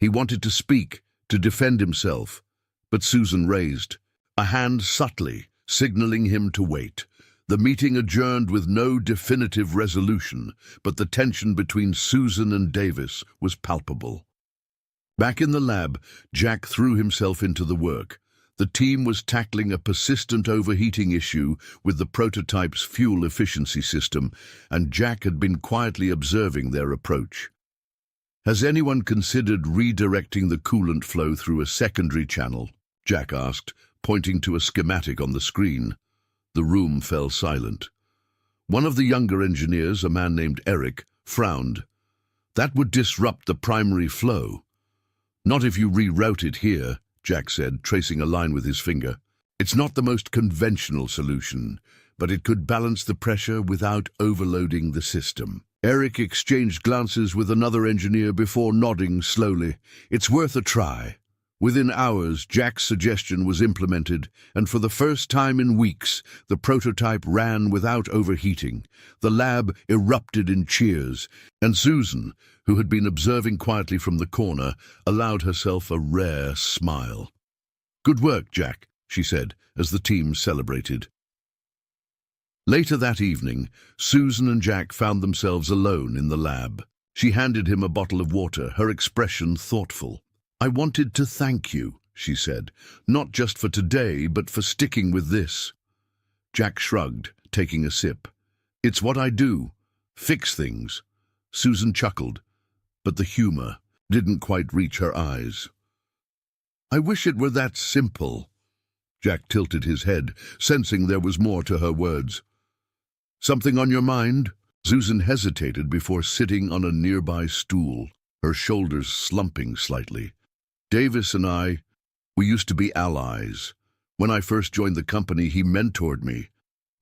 He wanted to speak, to defend himself, but Susan raised a hand subtly, signaling him to wait. The meeting adjourned with no definitive resolution, but the tension between Susan and Davis was palpable. Back in the lab, Jack threw himself into the work. The team was tackling a persistent overheating issue with the prototype's fuel efficiency system, and Jack had been quietly observing their approach. "Has anyone considered redirecting the coolant flow through a secondary channel?" Jack asked, pointing to a schematic on the screen. The room fell silent. One of the younger engineers, a man named Eric, frowned. "That would disrupt the primary flow." "Not if you reroute it here," Jack said, tracing a line with his finger. "It's not the most conventional solution, but it could balance the pressure without overloading the system." Eric exchanged glances with another engineer before nodding slowly. "It's worth a try." Within hours, Jack's suggestion was implemented, and for the first time in weeks, the prototype ran without overheating. The lab erupted in cheers, and Susan, who had been observing quietly from the corner, allowed herself a rare smile. "Good work, Jack," she said, as the team celebrated. Later that evening, Susan and Jack found themselves alone in the lab. She handed him a bottle of water, her expression thoughtful. "I wanted to thank you," she said, "not just for today, but for sticking with this." Jack shrugged, taking a sip. "It's what I do. Fix things." Susan chuckled, but the humor didn't quite reach her eyes. "I wish it were that simple." Jack tilted his head, sensing there was more to her words. "Something on your mind?" Susan hesitated before sitting on a nearby stool, her shoulders slumping slightly. "Davis and we used to be allies. When I first joined the company, he mentored me.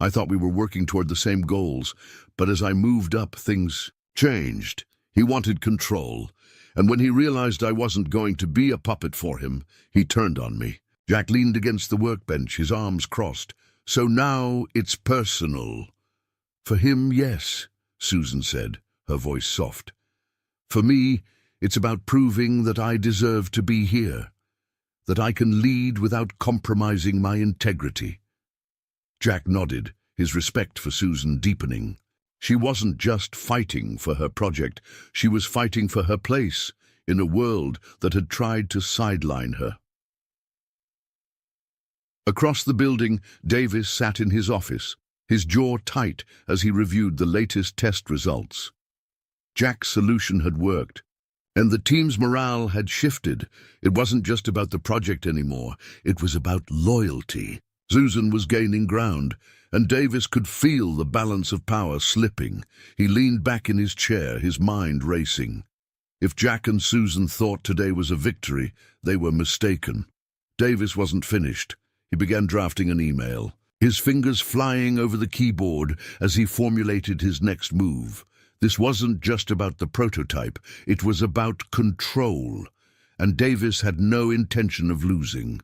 I thought we were working toward the same goals, but as I moved up, things changed. He wanted control, and when he realized I wasn't going to be a puppet for him, he turned on me." Jack leaned against the workbench, his arms crossed. "So now it's personal." "For him, yes," Susan said, her voice soft. "For me, it's about proving that I deserve to be here, that I can lead without compromising my integrity." Jack nodded, his respect for Susan deepening. She wasn't just fighting for her project, she was fighting for her place in a world that had tried to sideline her. Across the building, Davis sat in his office, his jaw tight as he reviewed the latest test results. Jack's solution had worked, and the team's morale had shifted. It wasn't just about the project anymore, it was about loyalty. Susan was gaining ground, and Davis could feel the balance of power slipping. He leaned back in his chair, his mind racing. If Jack and Susan thought today was a victory, they were mistaken. Davis wasn't finished. He began drafting an email, his fingers flying over the keyboard as he formulated his next move. This wasn't just about the prototype, it was about control, and Davis had no intention of losing.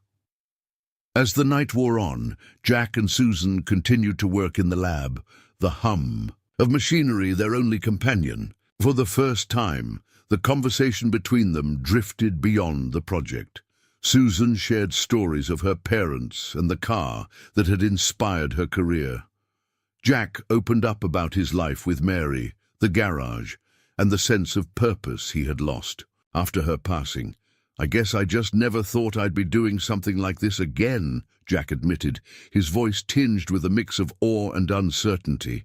As the night wore on, Jack and Susan continued to work in the lab, the hum of machinery their only companion. For the first time, the conversation between them drifted beyond the project. Susan shared stories of her parents and the car that had inspired her career. Jack opened up about his life with Mary, the garage, and the sense of purpose he had lost. After her passing, "I guess I just never thought I'd be doing something like this again," Jack admitted, his voice tinged with a mix of awe and uncertainty.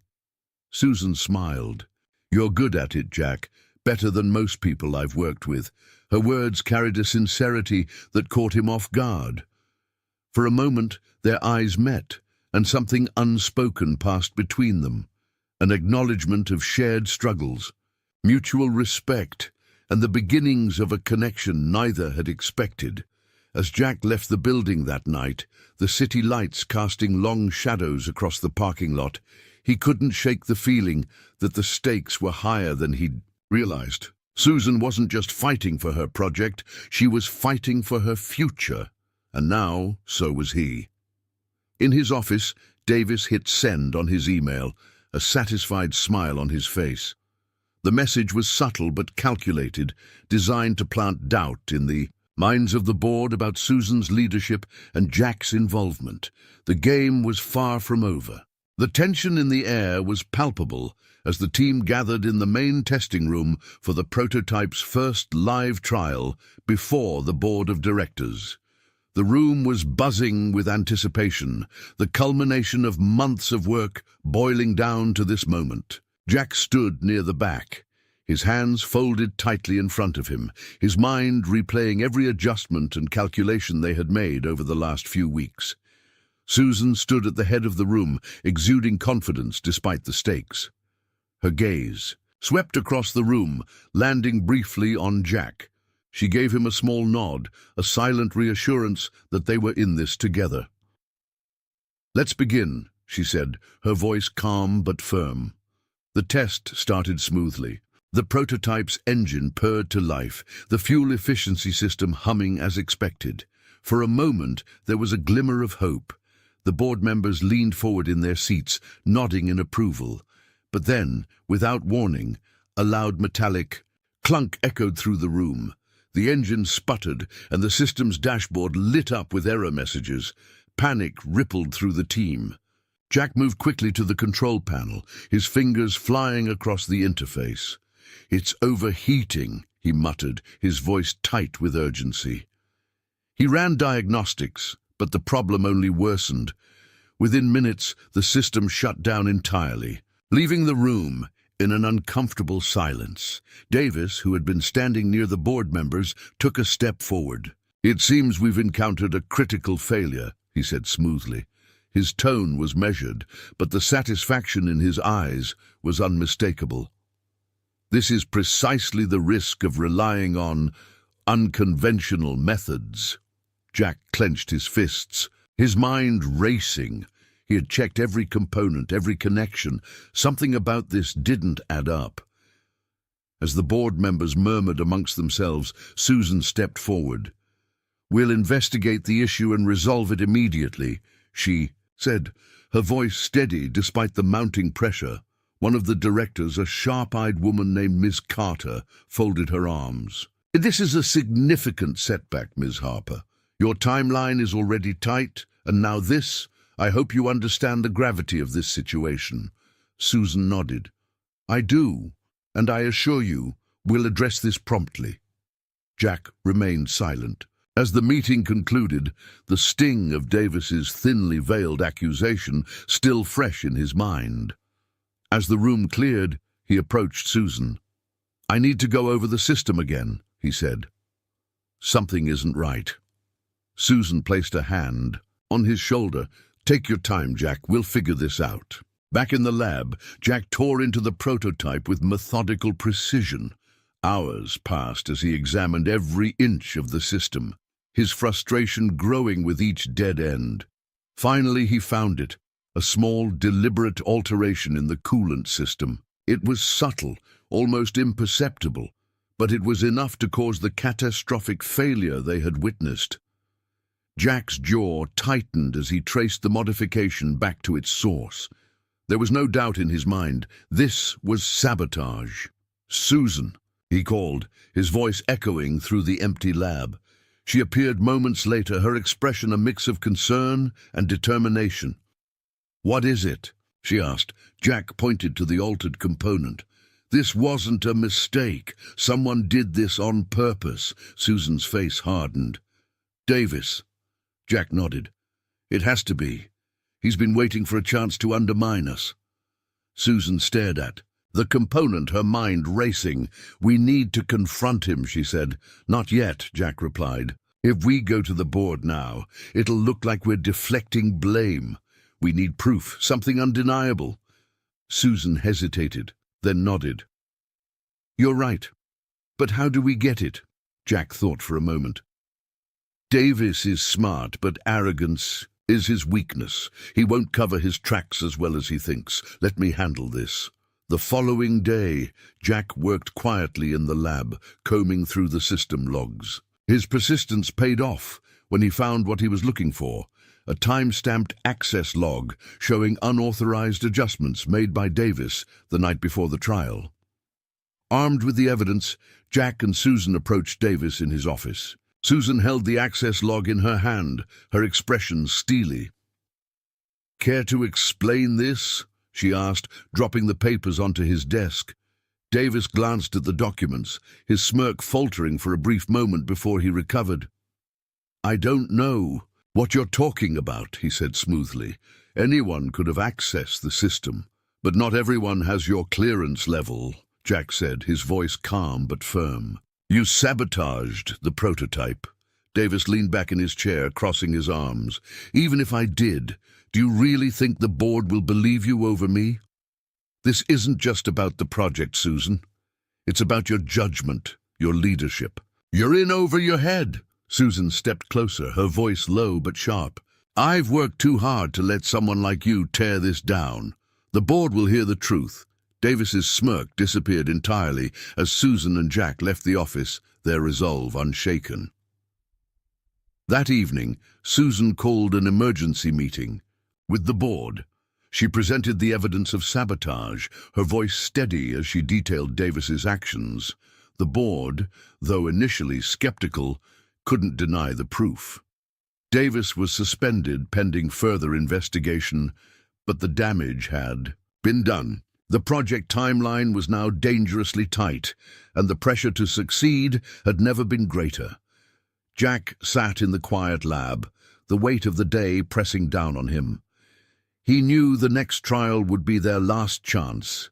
Susan smiled. "You're good at it, Jack, better than most people I've worked with." Her words carried a sincerity that caught him off guard. For a moment, their eyes met, and something unspoken passed between them, an acknowledgement of shared struggles, mutual respect, and the beginnings of a connection neither had expected. As Jack left the building that night, the city lights casting long shadows across the parking lot, he couldn't shake the feeling that the stakes were higher than he'd realized. Susan wasn't just fighting for her project, she was fighting for her future, and now so was he. In his office, Davis hit send on his email, a satisfied smile on his face. The message was subtle but calculated, designed to plant doubt in the minds of the board about Susan's leadership and Jack's involvement. The game was far from over. The tension in the air was palpable as the team gathered in the main testing room for the prototype's first live trial before the board of directors. The room was buzzing with anticipation, the culmination of months of work boiling down to this moment. Jack stood near the back, his hands folded tightly in front of him, his mind replaying every adjustment and calculation they had made over the last few weeks. Susan stood at the head of the room, exuding confidence despite the stakes. Her gaze swept across the room, landing briefly on Jack. She gave him a small nod, a silent reassurance that they were in this together. "Let's begin," she said, her voice calm but firm. The test started smoothly. The prototype's engine purred to life, the fuel efficiency system humming as expected. For a moment, there was a glimmer of hope. The board members leaned forward in their seats, nodding in approval. But then, without warning, a loud metallic clunk echoed through the room. The engine sputtered, and the system's dashboard lit up with error messages. Panic rippled through the team. Jack moved quickly to the control panel, his fingers flying across the interface. "It's overheating," he muttered, his voice tight with urgency. He ran diagnostics, but the problem only worsened. Within minutes, the system shut down entirely, leaving the room in an uncomfortable silence. Davis, who had been standing near the board members, took a step forward. "It seems we've encountered a critical failure," he said smoothly. His tone was measured, but the satisfaction in his eyes was unmistakable. "This is precisely the risk of relying on unconventional methods." Jack clenched his fists, his mind racing. He had checked every component, every connection. Something about this didn't add up. As the board members murmured amongst themselves, Susan stepped forward. "We'll investigate the issue and resolve it immediately," she said, her voice steady despite the mounting pressure. One of the directors, a sharp-eyed woman named Miss Carter, folded her arms. "This is a significant setback, Ms. Harper. Your timeline is already tight, and now this. I hope you understand the gravity of this situation." Susan nodded. "I do, and I assure you, we'll address this promptly." Jack remained silent. As the meeting concluded, the sting of Davis's thinly veiled accusation still fresh in his mind. As the room cleared, he approached Susan. "I need to go over the system again," he said. "Something isn't right." Susan placed a hand on his shoulder. "Take your time, Jack. We'll figure this out." Back in the lab, Jack tore into the prototype with methodical precision. Hours passed as he examined every inch of the system, his frustration growing with each dead end. Finally, he found it, a small, deliberate alteration in the coolant system. It was subtle, almost imperceptible, but it was enough to cause the catastrophic failure they had witnessed. Jack's jaw tightened as he traced the modification back to its source. There was no doubt in his mind. This was sabotage. "Susan," he called, his voice echoing through the empty lab. She appeared moments later, her expression a mix of concern and determination. "What is it?" she asked. Jack pointed to the altered component. "This wasn't a mistake. Someone did this on purpose." Susan's face hardened. "Davis." Jack nodded. "It has to be. He's been waiting for a chance to undermine us." Susan stared at the component, her mind racing. "We need to confront him," she said. "Not yet," Jack replied. "If we go to the board now, it'll look like we're deflecting blame. We need proof, something undeniable." Susan hesitated, then nodded. "You're right. But how do we get it?" Jack thought for a moment. "Davis is smart, but arrogance is his weakness. He won't cover his tracks as well as he thinks. Let me handle this." The following day, Jack worked quietly in the lab, combing through the system logs. His persistence paid off when he found what he was looking for, a time-stamped access log showing unauthorized adjustments made by Davis the night before the trial. Armed with the evidence, Jack and Susan approached Davis in his office. Susan held the access log in her hand, her expression steely. "Care to explain this?" she asked, dropping the papers onto his desk. Davis glanced at the documents, his smirk faltering for a brief moment before he recovered. "I don't know what you're talking about," he said smoothly. "Anyone could have accessed the system, but not everyone has your clearance level," Jack said, his voice calm but firm. "You sabotaged the prototype." Davis leaned back in his chair, crossing his arms. "Even if I did, do you really think the board will believe you over me? This isn't just about the project, Susan. It's about your judgment, your leadership." "You're in over your head." Susan stepped closer, her voice low but sharp. "I've worked too hard to let someone like you tear this down. The board will hear the truth." Davis's smirk disappeared entirely as Susan and Jack left the office, their resolve unshaken. That evening, Susan called an emergency meeting with the board. She presented the evidence of sabotage, her voice steady as she detailed Davis's actions. The board, though initially skeptical, couldn't deny the proof. Davis was suspended pending further investigation, but the damage had been done. The project timeline was now dangerously tight, and the pressure to succeed had never been greater. Jack sat in the quiet lab, the weight of the day pressing down on him. He knew the next trial would be their last chance.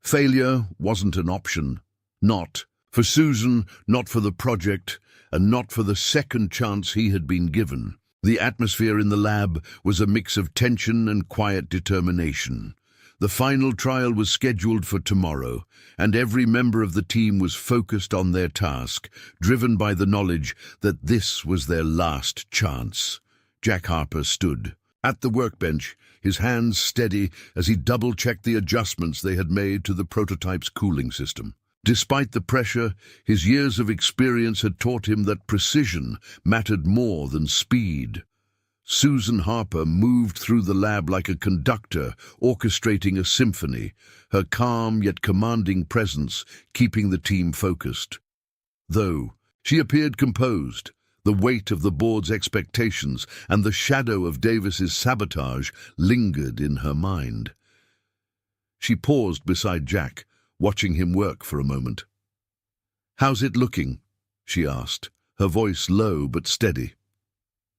Failure wasn't an option. Not for Susan, not for the project, and not for the second chance he had been given. The atmosphere in the lab was a mix of tension and quiet determination. The final trial was scheduled for tomorrow, and every member of the team was focused on their task, driven by the knowledge that this was their last chance. Jack Harper stood at the workbench, his hands steady as he double-checked the adjustments they had made to the prototype's cooling system. Despite the pressure, his years of experience had taught him that precision mattered more than speed. Susan Harper moved through the lab like a conductor orchestrating a symphony, her calm yet commanding presence keeping the team focused. Though she appeared composed, the weight of the board's expectations and the shadow of Davis's sabotage lingered in her mind. She paused beside Jack, watching him work for a moment. "How's it looking?" she asked, her voice low but steady.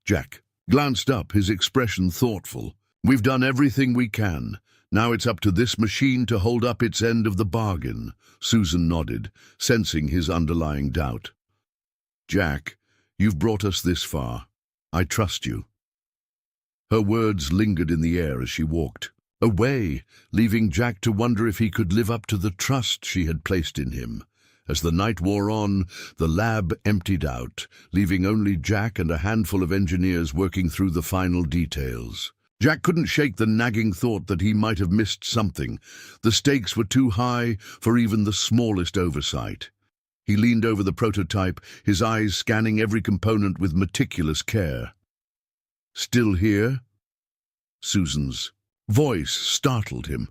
Jack glanced up, his expression thoughtful. "We've done everything we can. Now it's up to this machine to hold up its end of the bargain." Susan nodded, sensing his underlying doubt. "Jack, you've brought us this far. I trust you." Her words lingered in the air as she walked away, leaving Jack to wonder if he could live up to the trust she had placed in him. As the night wore on, the lab emptied out, leaving only Jack and a handful of engineers working through the final details. Jack couldn't shake the nagging thought that he might have missed something. The stakes were too high for even the smallest oversight. He leaned over the prototype, his eyes scanning every component with meticulous care. "Still here?" Susan's voice startled him.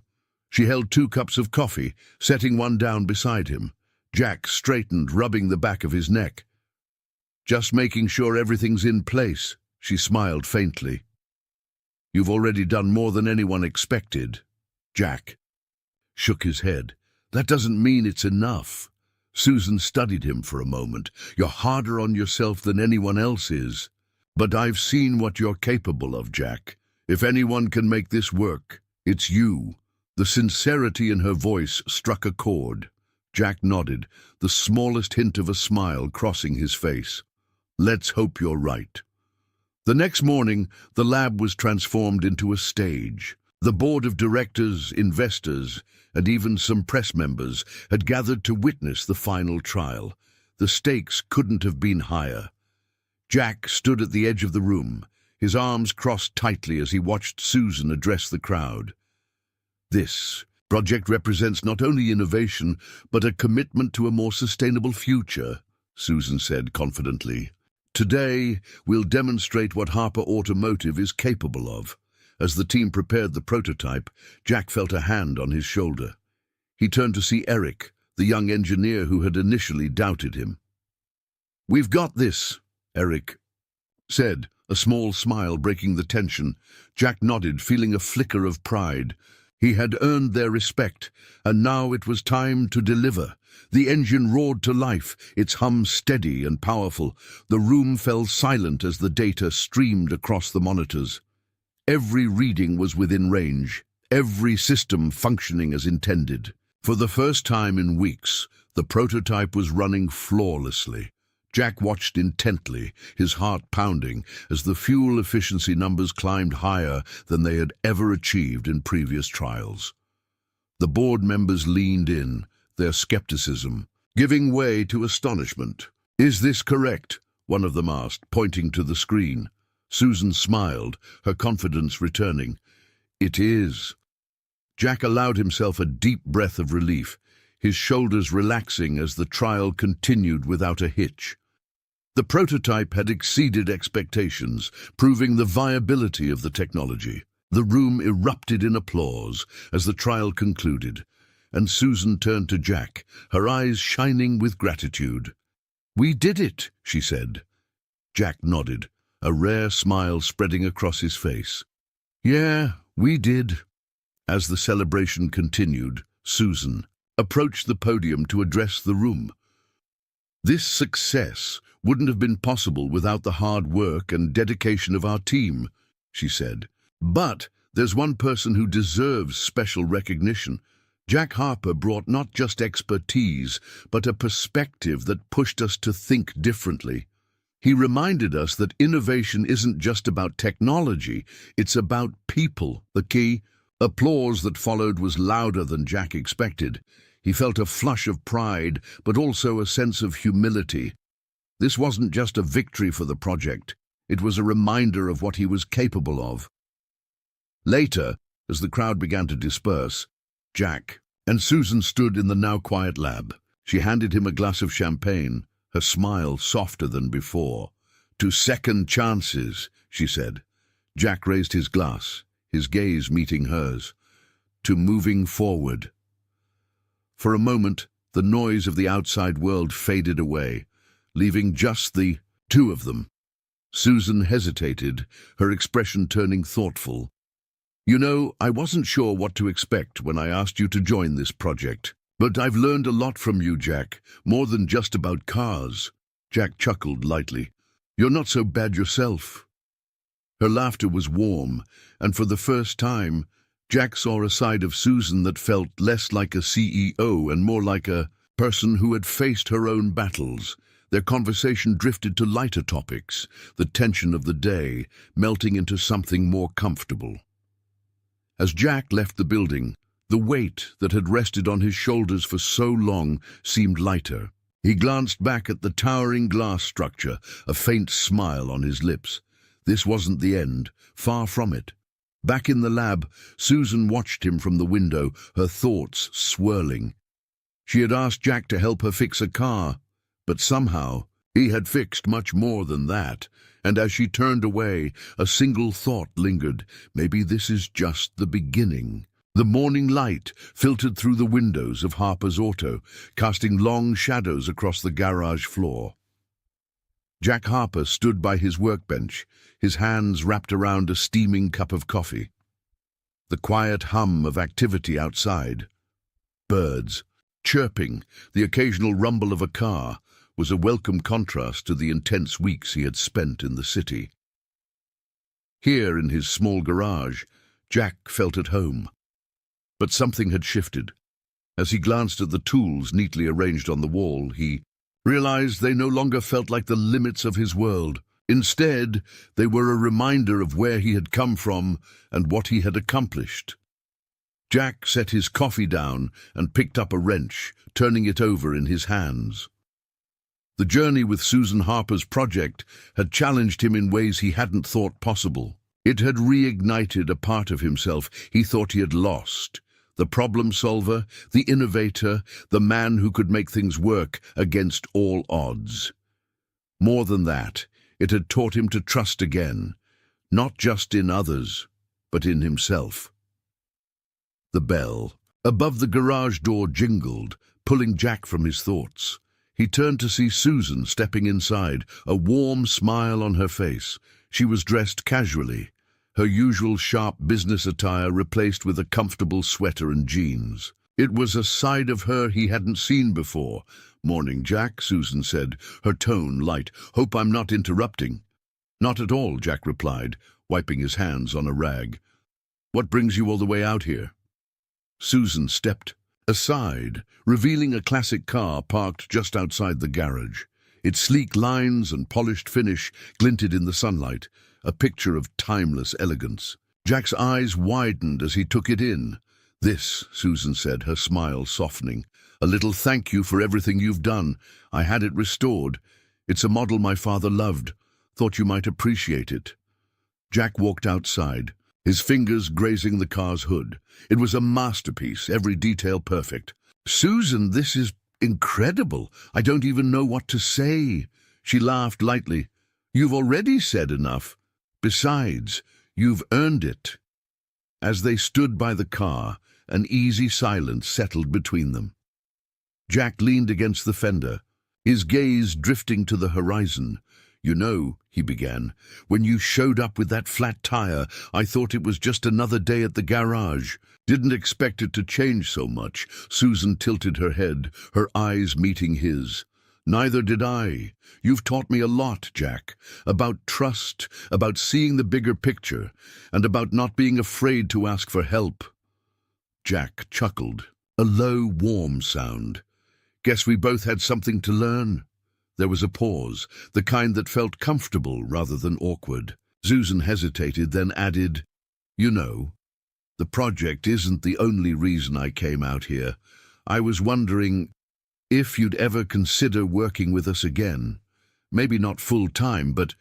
She held 2 cups of coffee, setting one down beside him. Jack straightened, rubbing the back of his neck. Just making sure everything's in place, she smiled faintly. You've already done more than anyone expected. Jack shook his head. That doesn't mean it's enough. Susan studied him for a moment. You're harder on yourself than anyone else is. But I've seen what you're capable of, Jack. If anyone can make this work, it's you. The sincerity in her voice struck a chord. Jack nodded, the smallest hint of a smile crossing his face. Let's hope you're right. The next morning, the lab was transformed into a stage. The board of directors, investors, and even some press members had gathered to witness the final trial. The stakes couldn't have been higher. Jack stood at the edge of the room, his arms crossed tightly as he watched Susan address the crowd. This project represents not only innovation, but a commitment to a more sustainable future, Susan said confidently. Today, we'll demonstrate what Harper Automotive is capable of. As the team prepared the prototype, Jack felt a hand on his shoulder. He turned to see Eric, the young engineer who had initially doubted him. We've got this, Eric said, a small smile breaking the tension. Jack nodded, feeling a flicker of pride. He had earned their respect, and now it was time to deliver. The engine roared to life, its hum steady and powerful. The room fell silent as the data streamed across the monitors. Every reading was within range, every system functioning as intended. For the first time in weeks, the prototype was running flawlessly. Jack watched intently, his heart pounding, as the fuel efficiency numbers climbed higher than they had ever achieved in previous trials. The board members leaned in, their skepticism giving way to astonishment. Is this correct? One of them asked, pointing to the screen. Susan smiled, her confidence returning. It is. Jack allowed himself a deep breath of relief, his shoulders relaxing as the trial continued without a hitch. The prototype had exceeded expectations, proving the viability of the technology. The room erupted in applause as the trial concluded, and Susan turned to Jack, her eyes shining with gratitude. We did it, she said. Jack nodded, a rare smile spreading across his face. Yeah, we did. As the celebration continued, Susan approached the podium to address the room. This success wouldn't have been possible without the hard work and dedication of our team, she said. But there's one person who deserves special recognition. Jack Harper brought not just expertise, but a perspective that pushed us to think differently. He reminded us that innovation isn't just about technology, it's about people. The key applause that followed was louder than Jack expected. He felt a flush of pride, but also a sense of humility. This wasn't just a victory for the project, it was a reminder of what he was capable of. Later, as the crowd began to disperse, Jack and Susan stood in the now quiet lab. She handed him a glass of champagne, her smile softer than before. To second chances, she said. Jack raised his glass, his gaze meeting hers. To moving forward. For a moment, the noise of the outside world faded away, leaving just the two of them. Susan hesitated, her expression turning thoughtful. You know, I wasn't sure what to expect when I asked you to join this project. But I've learned a lot from you, Jack, more than just about cars. Jack chuckled lightly. You're not so bad yourself. Her laughter was warm, and for the first time, Jack saw a side of Susan that felt less like a CEO and more like a person who had faced her own battles. Their conversation drifted to lighter topics, the tension of the day, melting into something more comfortable. As Jack left the building, the weight that had rested on his shoulders for so long seemed lighter. He glanced back at the towering glass structure, a faint smile on his lips. This wasn't the end, far from it. Back in the lab, Susan watched him from the window, her thoughts swirling. She had asked Jack to help her fix a car, but somehow he had fixed much more than that. And as she turned away, a single thought lingered. Maybe this is just the beginning. The morning light filtered through the windows of Harper's Auto, casting long shadows across the garage floor. Jack Harper stood by his workbench, his hands wrapped around a steaming cup of coffee. The quiet hum of activity outside, birds, chirping, the occasional rumble of a car, was a welcome contrast to the intense weeks he had spent in the city. Here in his small garage, Jack felt at home. But something had shifted. As he glanced at the tools neatly arranged on the wall, he realized they no longer felt like the limits of his world. Instead, they were a reminder of where he had come from and what he had accomplished. Jack set his coffee down and picked up a wrench, turning it over in his hands. The journey with Susan Harper's project had challenged him in ways he hadn't thought possible. It had reignited a part of himself he thought he had lost. The problem solver, the innovator, the man who could make things work against all odds. More than that, it had taught him to trust again, not just in others, but in himself. The bell above the garage door jingled, pulling Jack from his thoughts. He turned to see Susan stepping inside, a warm smile on her face. She was dressed casually, her usual sharp business attire replaced with a comfortable sweater and jeans. It was a side of her he hadn't seen before. "Morning, Jack," Susan said, her tone light. "Hope I'm not interrupting." "Not at all," Jack replied, wiping his hands on a rag. "What brings you all the way out here?" Susan stepped aside, revealing a classic car parked just outside the garage. Its sleek lines and polished finish glinted in the sunlight, a picture of timeless elegance. Jack's eyes widened as he took it in. "This," Susan said, her smile softening, "a little thank you for everything you've done. I had it restored. It's a model my father loved. Thought you might appreciate it." Jack walked outside, his fingers grazing the car's hood. It was a masterpiece, every detail perfect. "Susan, this is incredible. I don't even know what to say." She laughed lightly. "You've already said enough. Besides, you've earned it." As they stood by the car, an easy silence settled between them. Jack leaned against the fender, his gaze drifting to the horizon. "You know," he began, "when you showed up with that flat tire, I thought it was just another day at the garage. Didn't expect it to change so much." Susan tilted her head, her eyes meeting his. "Neither did I. You've taught me a lot, Jack, about trust, about seeing the bigger picture, and about not being afraid to ask for help." Jack chuckled, a low, warm sound. "Guess we both had something to learn." There was a pause, the kind that felt comfortable rather than awkward. Susan hesitated, then added, "You know, the project isn't the only reason I came out here. I was wondering if you'd ever consider working with us again. Maybe not full-time, but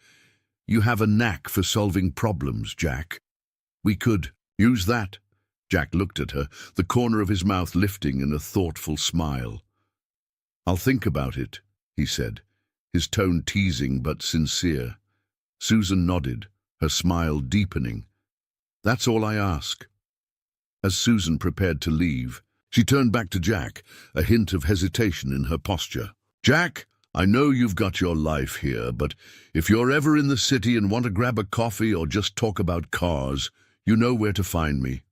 you have a knack for solving problems, Jack. We could use that." Jack looked at her, the corner of his mouth lifting in a thoughtful smile. "I'll think about it," he said, his tone teasing but sincere. Susan nodded, her smile deepening. "That's all I ask." As Susan prepared to leave, she turned back to Jack, a hint of hesitation in her posture. "Jack, I know you've got your life here, but if you're ever in the city and want to grab a coffee or just talk about cars, you know where to find me."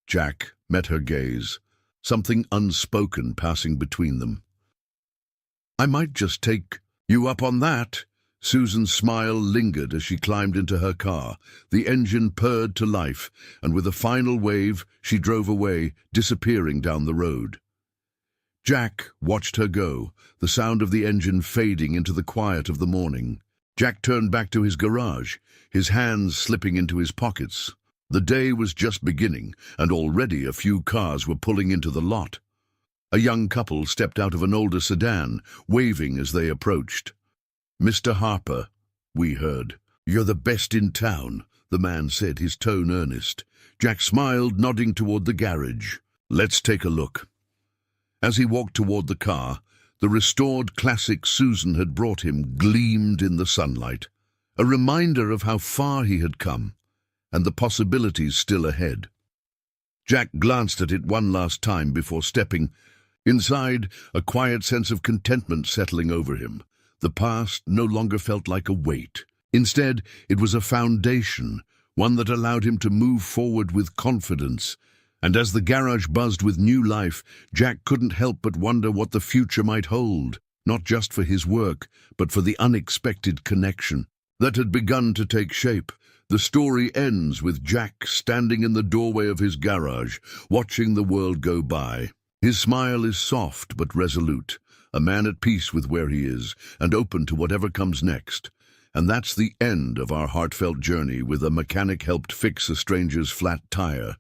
Jack met her gaze, something unspoken passing between them. "I might just take you up on that." Susan's smile lingered as she climbed into her car. The engine purred to life, and with a final wave, she drove away, disappearing down the road. Jack watched her go, the sound of the engine fading into the quiet of the morning. Jack turned back to his garage, his hands slipping into his pockets. The day was just beginning, and already a few cars were pulling into the lot. A young couple stepped out of an older sedan, waving as they approached. "Mr. Harper," we heard. "You're the best in town," the man said, his tone earnest. Jack smiled, nodding toward the garage. "Let's take a look." As he walked toward the car, the restored classic Susan had brought him gleamed in the sunlight, a reminder of how far he had come and the possibilities still ahead. Jack glanced at it one last time before stepping inside, a quiet sense of contentment settling over him. The past no longer felt like a weight. Instead, it was a foundation, one that allowed him to move forward with confidence. And as the garage buzzed with new life, Jack couldn't help but wonder what the future might hold, not just for his work, but for the unexpected connection that had begun to take shape. The story ends with Jack standing in the doorway of his garage, watching the world go by. His smile is soft but resolute, a man at peace with where he is and open to whatever comes next. And that's the end of our heartfelt journey with a mechanic helped fix a stranger's flat tire.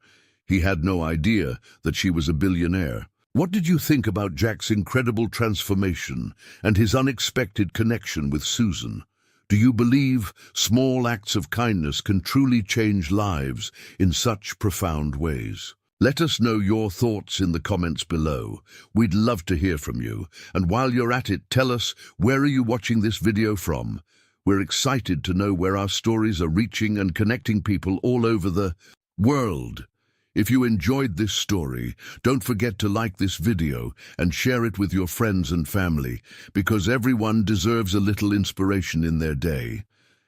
He had no idea that she was a billionaire. What did you think about Jack's incredible transformation and his unexpected connection with Susan? Do you believe small acts of kindness can truly change lives in such profound ways? Let us know your thoughts in the comments below. We'd love to hear from you. And while you're at it, tell us, where are you watching this video from? We're excited to know where our stories are reaching and connecting people all over the world. If you enjoyed this story, don't forget to like this video and share it with your friends and family, because everyone deserves a little inspiration in their day.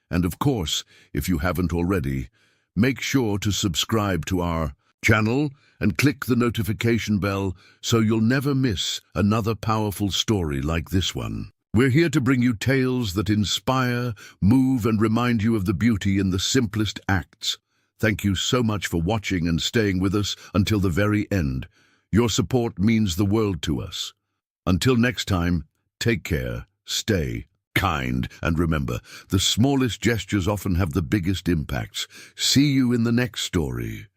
And of course, if you haven't already, make sure to subscribe to our channel and click the notification bell so you'll never miss another powerful story like this one. We're here to bring you tales that inspire, move, and remind you of the beauty in the simplest acts. Thank you so much for watching and staying with us until the very end. Your support means the world to us. Until next time, take care, stay kind, and remember, the smallest gestures often have the biggest impacts. See you in the next story.